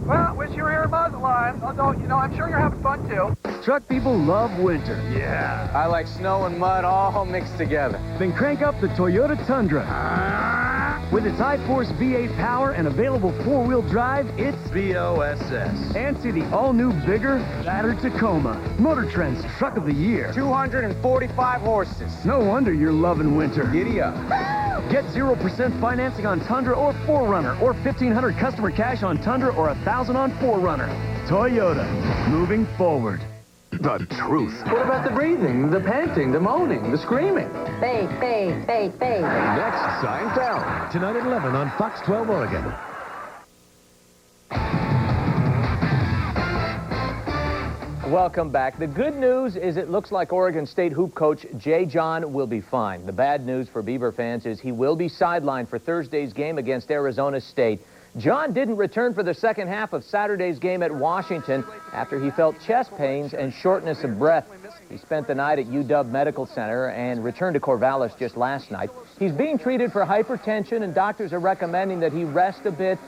Well, wish you were here in Mazatlan. Although, you know, I'm sure you're having fun, too. Truck people love winter. Yeah. I like snow and mud all mixed together. Then crank up the Toyota Tundra. With its high-force V8 power and available 4-wheel drive, it's BOSS. And see the all-new, bigger, fatter Tacoma. Motor Trend's Truck of the Year. 245 horses. No wonder you're loving winter. Giddy up. Get 0% financing on Tundra or 4Runner, or $1,500 customer cash on Tundra, or $1,000 on 4Runner. Toyota, moving forward. The truth. What about the breathing, the panting, the moaning, the screaming? Fade, fade, fade, fade. Next, Seinfeld. Tonight at 11 on Fox 12 Oregon. Welcome back. The good news is it looks like Oregon State hoop coach Jay John will be fine. The bad news for Beaver fans is he will be sidelined for Thursday's game against Arizona State. John didn't return for the second half of Saturday's game at Washington after he felt chest pains and shortness of breath. He spent the night at UW Medical Center and returned to Corvallis just last night. He's being treated for hypertension, and doctors are recommending that he rest a bit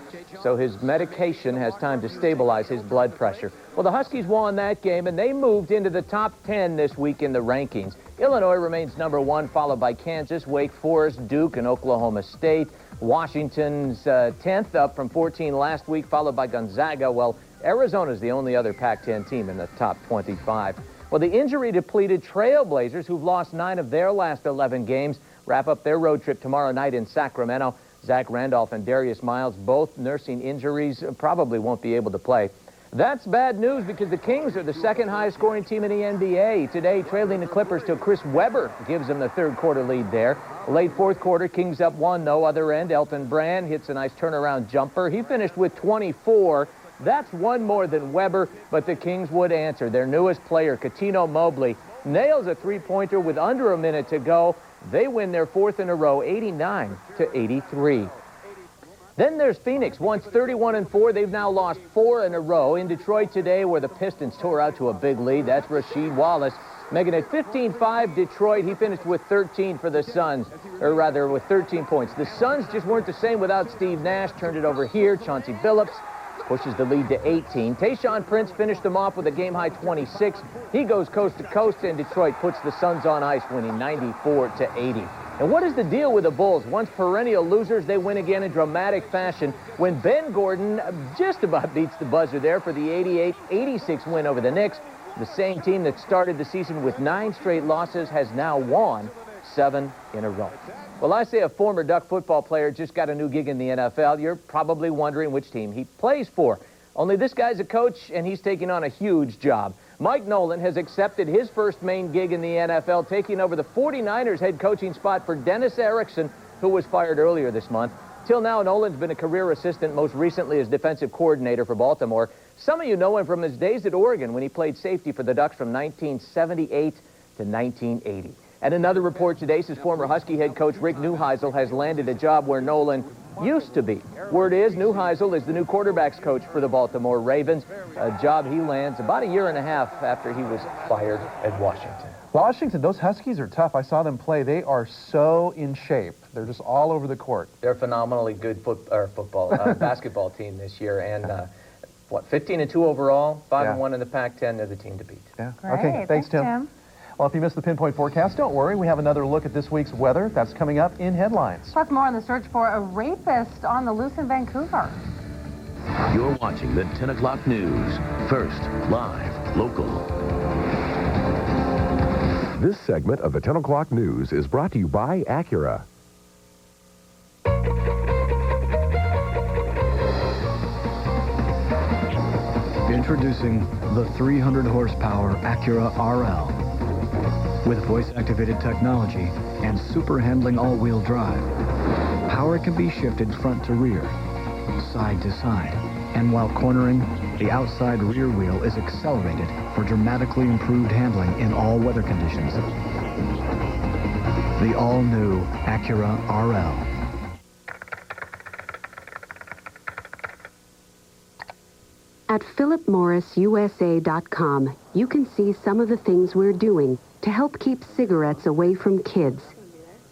so his medication has time to stabilize his blood pressure. Well, the Huskies won that game, and they moved into the top 10 this week in the rankings. Illinois remains #1, followed by Kansas, Wake Forest, Duke, and Oklahoma State. Washington's 10th, up from 14 last week, followed by Gonzaga. Well, Arizona's the only other Pac-10 team in the top 25. Well, the injury-depleted Trailblazers, who've lost 9 of their last 11 games, wrap up their road trip tomorrow night in Sacramento. Zach Randolph and Darius Miles, both nursing injuries, probably won't be able to play. That's bad news because the Kings are the second highest scoring team in the NBA. Today, trailing the Clippers till Chris Webber gives them the third quarter lead there. Late fourth quarter, Kings up 1, no other end. Elton Brand hits a nice turnaround jumper. He finished with 24. That's one more than Webber, but the Kings would answer. Their newest player, Katino Mobley, nails a three-pointer with under a minute to go. They win their fourth in a row, 89-83. Then there's Phoenix, once 31-4. They've now lost 4 in a row. In Detroit today, where the Pistons tore out to a big lead, that's Rasheed Wallace. Making it 15-5 Detroit. He finished with 13 for the Suns, or rather with 13 points. The Suns just weren't the same without Steve Nash. Turned it over here. Chauncey Billups pushes the lead to 18. Tayshaun Prince finished them off with a game-high 26. He goes coast to coast, and Detroit puts the Suns on ice, winning 94-80. And what is the deal with the Bulls? Once perennial losers, they win again in dramatic fashion when Ben Gordon just about beats the buzzer there for the 88-86 win over the Knicks. The same team that started the season with 9 straight losses has now won 7 in a row. Well, I say a former Duck football player just got a new gig in the NFL. You're probably wondering which team he plays for. Only this guy's a coach, and he's taking on a huge job. Mike Nolan has accepted his first main gig in the NFL, taking over the 49ers head coaching spot for Dennis Erickson, who was fired earlier this month. Till now, Nolan's been a career assistant, most recently as defensive coordinator for Baltimore. Some of you know him from his days at Oregon when he played safety for the Ducks from 1978 to 1980. And another report today says former Husky head coach Rick Neuheisel has landed a job where Nolan used to be. Word is Neuheisel is the new quarterbacks coach for the Baltimore Ravens, a job he lands about a year and a half after he was fired at Washington. Washington, those Huskies are tough. I saw them play. They are so in shape. They're just all over the court. They're a phenomenally good basketball team this year, and 15-2 overall, 5-1 in the Pac-10. They're the team to beat. Yeah. Great. Okay. Thanks, Tim. Well, if you missed the Pinpoint Forecast, don't worry. We have another look at this week's weather. That's coming up in headlines. Plus more on the search for a rapist on the loose in Vancouver. You're watching the 10 o'clock news. First, live, local. This segment of the 10 o'clock news is brought to you by Acura. Introducing the 300 horsepower Acura RL. With voice-activated technology and super handling all-wheel drive, power can be shifted front to rear, side to side, and while cornering, the outside rear wheel is accelerated for dramatically improved handling in all weather conditions. The all-new Acura RL. At philipmorrisusa.com, you can see some of the things we're doing to help keep cigarettes away from kids.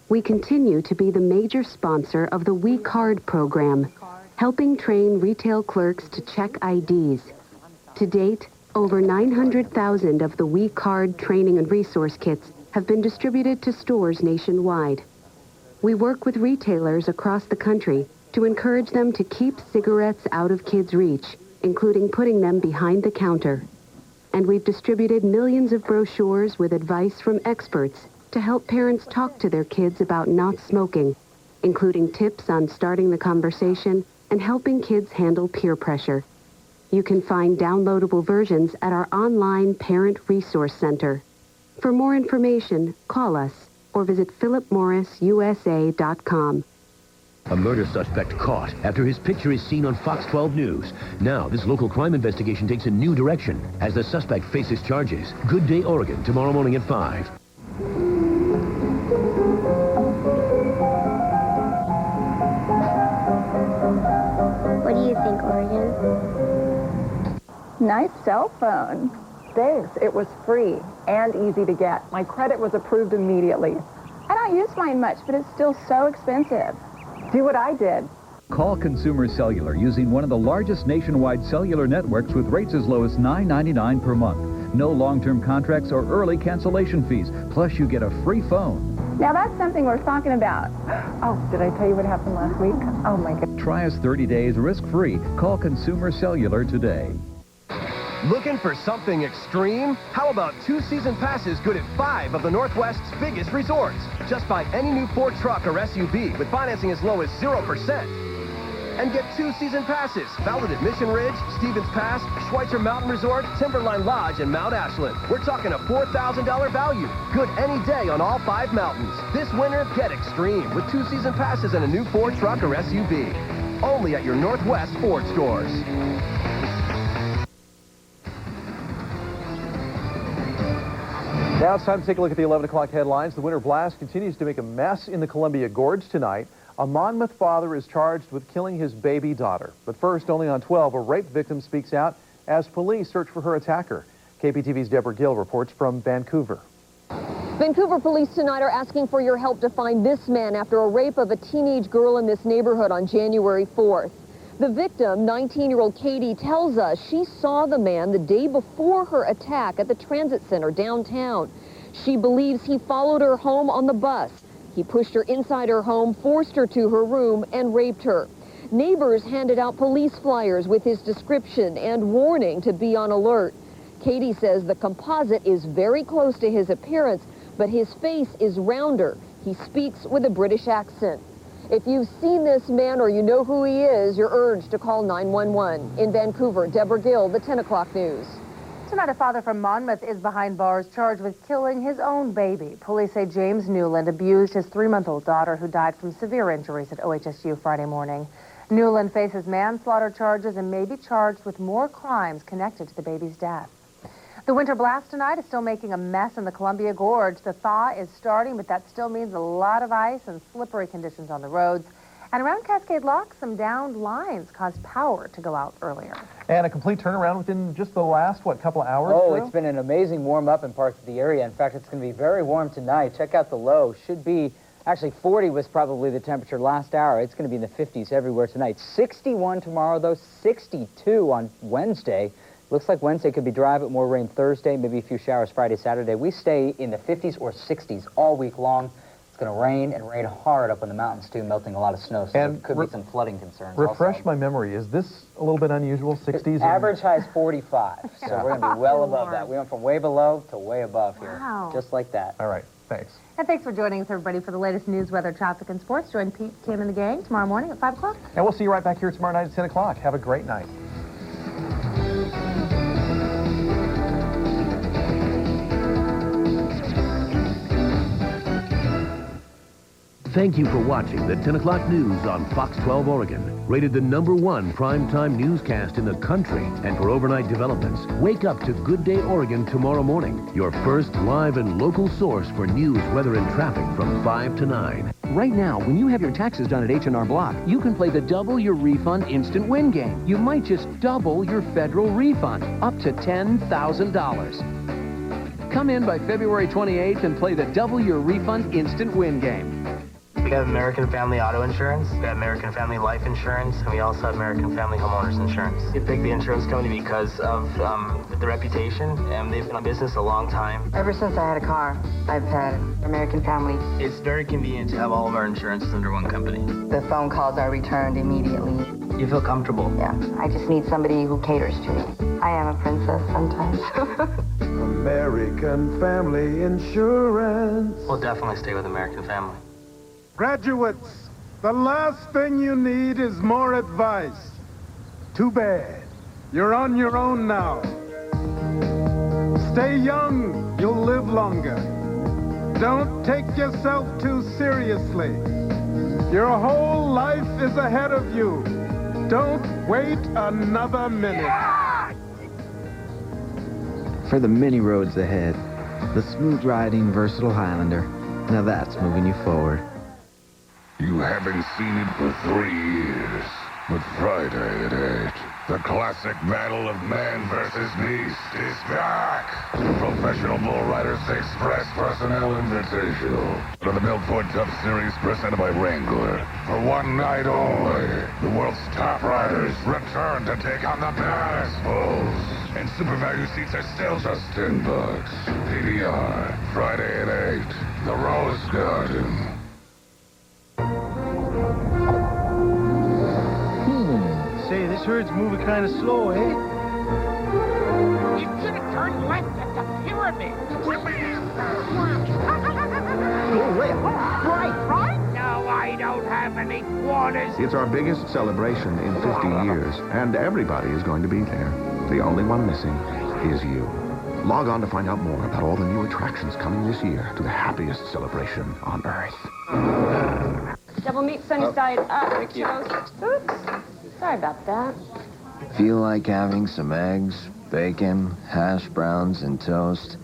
We continue to be the major sponsor of the We Card program, helping train retail clerks to check IDs. To date, over 900,000 of the We Card training and resource kits have been distributed to stores nationwide. We work with retailers across the country to encourage them to keep cigarettes out of kids' reach, including putting them behind the counter. And we've distributed millions of brochures with advice from experts to help parents talk to their kids about not smoking, including tips on starting the conversation and helping kids handle peer pressure. You can find downloadable versions at our online Parent Resource Center. For more information, call us or visit philipmorrisusa.com. A murder suspect caught after his picture is seen on Fox 12 News. Now, this local crime investigation takes a new direction as the suspect faces charges. Good Day, Oregon, tomorrow morning at 5. What do you think, Oregon? Nice cell phone. Thanks. It was free and easy to get. My credit was approved immediately. I don't use mine much, but it's still so expensive. Do what I did. Call Consumer Cellular using one of the largest nationwide cellular networks with rates as low as $9.99 per month. No long-term contracts or early cancellation fees. Plus, you get a free phone. Now that's something worth talking about. Oh, did I tell you what happened last week? Oh my God. Try us 30 days risk-free. Call Consumer Cellular today. Looking for something extreme? How about 2 season passes good at 5 of the Northwest's biggest resorts? Just buy any new Ford truck or SUV with financing as low as 0%. And get 2 season passes, valid at Mission Ridge, Stevens Pass, Schweitzer Mountain Resort, Timberline Lodge, and Mount Ashland. We're talking a $4,000 value. Good any day on all 5 mountains. This winter, get extreme with 2 season passes and a new Ford truck or SUV. Only at your Northwest Ford stores. Now it's time to take a look at the 11 o'clock headlines. The winter blast continues to make a mess in the Columbia Gorge tonight. A Monmouth father is charged with killing his baby daughter. But first, only on 12, a rape victim speaks out as police search for her attacker. KPTV's Deborah Gill reports from Vancouver. Vancouver police tonight are asking for your help to find this man after a rape of a teenage girl in this neighborhood on January 4th. The victim, 19-year-old Katie, tells us she saw the man the day before her attack at the transit center downtown. She believes he followed her home on the bus. He pushed her inside her home, forced her to her room, and raped her. Neighbors handed out police flyers with his description and warning to be on alert. Katie says the composite is very close to his appearance, but his face is rounder. He speaks with a British accent. If you've seen this man or you know who he is, you're urged to call 911. In Vancouver, Deborah Gill, the 10 o'clock news. Tonight, a father from Monmouth is behind bars charged with killing his own baby. Police say James Newland abused his 3-month-old daughter who died from severe injuries at OHSU Friday morning. Newland faces manslaughter charges and may be charged with more crimes connected to the baby's death. The winter blast tonight is still making a mess in the Columbia Gorge. The thaw is starting, but that still means a lot of ice and slippery conditions on the roads. And around Cascade Lock, some downed lines caused power to go out earlier. And a complete turnaround within just the last, couple of hours? Oh, it's been an amazing warm-up in parts of the area. In fact, it's going to be very warm tonight. Check out the low. Should be, actually 40 was probably the temperature last hour. It's going to be in the 50s everywhere tonight. 61 tomorrow, though, 62 on Wednesday. Looks like Wednesday could be dry, but more rain Thursday, maybe a few showers Friday, Saturday. We stay in the 50s or 60s all week long. It's going to rain and rain hard up in the mountains, too, melting a lot of snow, so there could be some flooding concerns Refresh also. my memory. Is this a little bit unusual, 60s? Average high is 45, so we're going to be well above that. We went from way below to way above here, just like that. All right, thanks. And thanks for joining us, everybody, for the latest news, weather, traffic, and sports. Join Pete, Kim, and the gang tomorrow morning at 5 o'clock. And we'll see you right back here tomorrow night at 10 o'clock. Have a great night. Thank you for watching the 10 o'clock news on Fox 12 Oregon. Rated the #1 primetime newscast in the country. And for overnight developments, wake up to Good Day Oregon tomorrow morning. Your first live and local source for news, weather, and traffic from 5 to 9. Right now, when you have your taxes done at H&R Block, you can play the Double Your Refund Instant Win game. You might just double your federal refund, up to $10,000. Come in by February 28th and play the Double Your Refund Instant Win game. We have American Family Auto Insurance, we have American Family Life Insurance, and we also have American Family Homeowners Insurance. We picked the insurance company because of the reputation, and they've been in business a long time. Ever since I had a car, I've had American Family. It's very convenient to have all of our insurances under one company. The phone calls are returned immediately. You feel comfortable. Yeah, I just need somebody who caters to me. I am a princess sometimes. American Family Insurance. We'll definitely stay with American Family. Graduates, the last thing you need is more advice. Too bad. You're on your own now. Stay young, you'll live longer. Don't take yourself too seriously. Your whole life is ahead of you. Don't wait another minute. For the many roads ahead, the smooth-riding, versatile Highlander. Now that's moving you forward. You haven't seen it for 3 years, but Friday at 8, the classic battle of man versus beast is back. Professional Bull Riders Express Personnel Invitational to the Milford Tough Series presented by Wrangler. For one night only, the world's top riders return to take on the baddest bulls. And super value seats are still just $10. PBR, Friday at 8, the Rose Garden. Say, this herd's moving kind of slow, eh? You should have turned left at the pyramid. Go left. Right? No, I don't have any quarters. It's our biggest celebration in 50 years, and everybody is going to be there. The only one missing is you. Log on to find out more about all the new attractions coming this year to the happiest celebration on Earth. Double meat, sunny side up. Thank you. Oops. Sorry about that. Feel like having some eggs, bacon, hash browns, and toast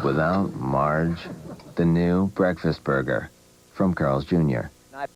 without Marge? The new breakfast burger from Carl's Jr.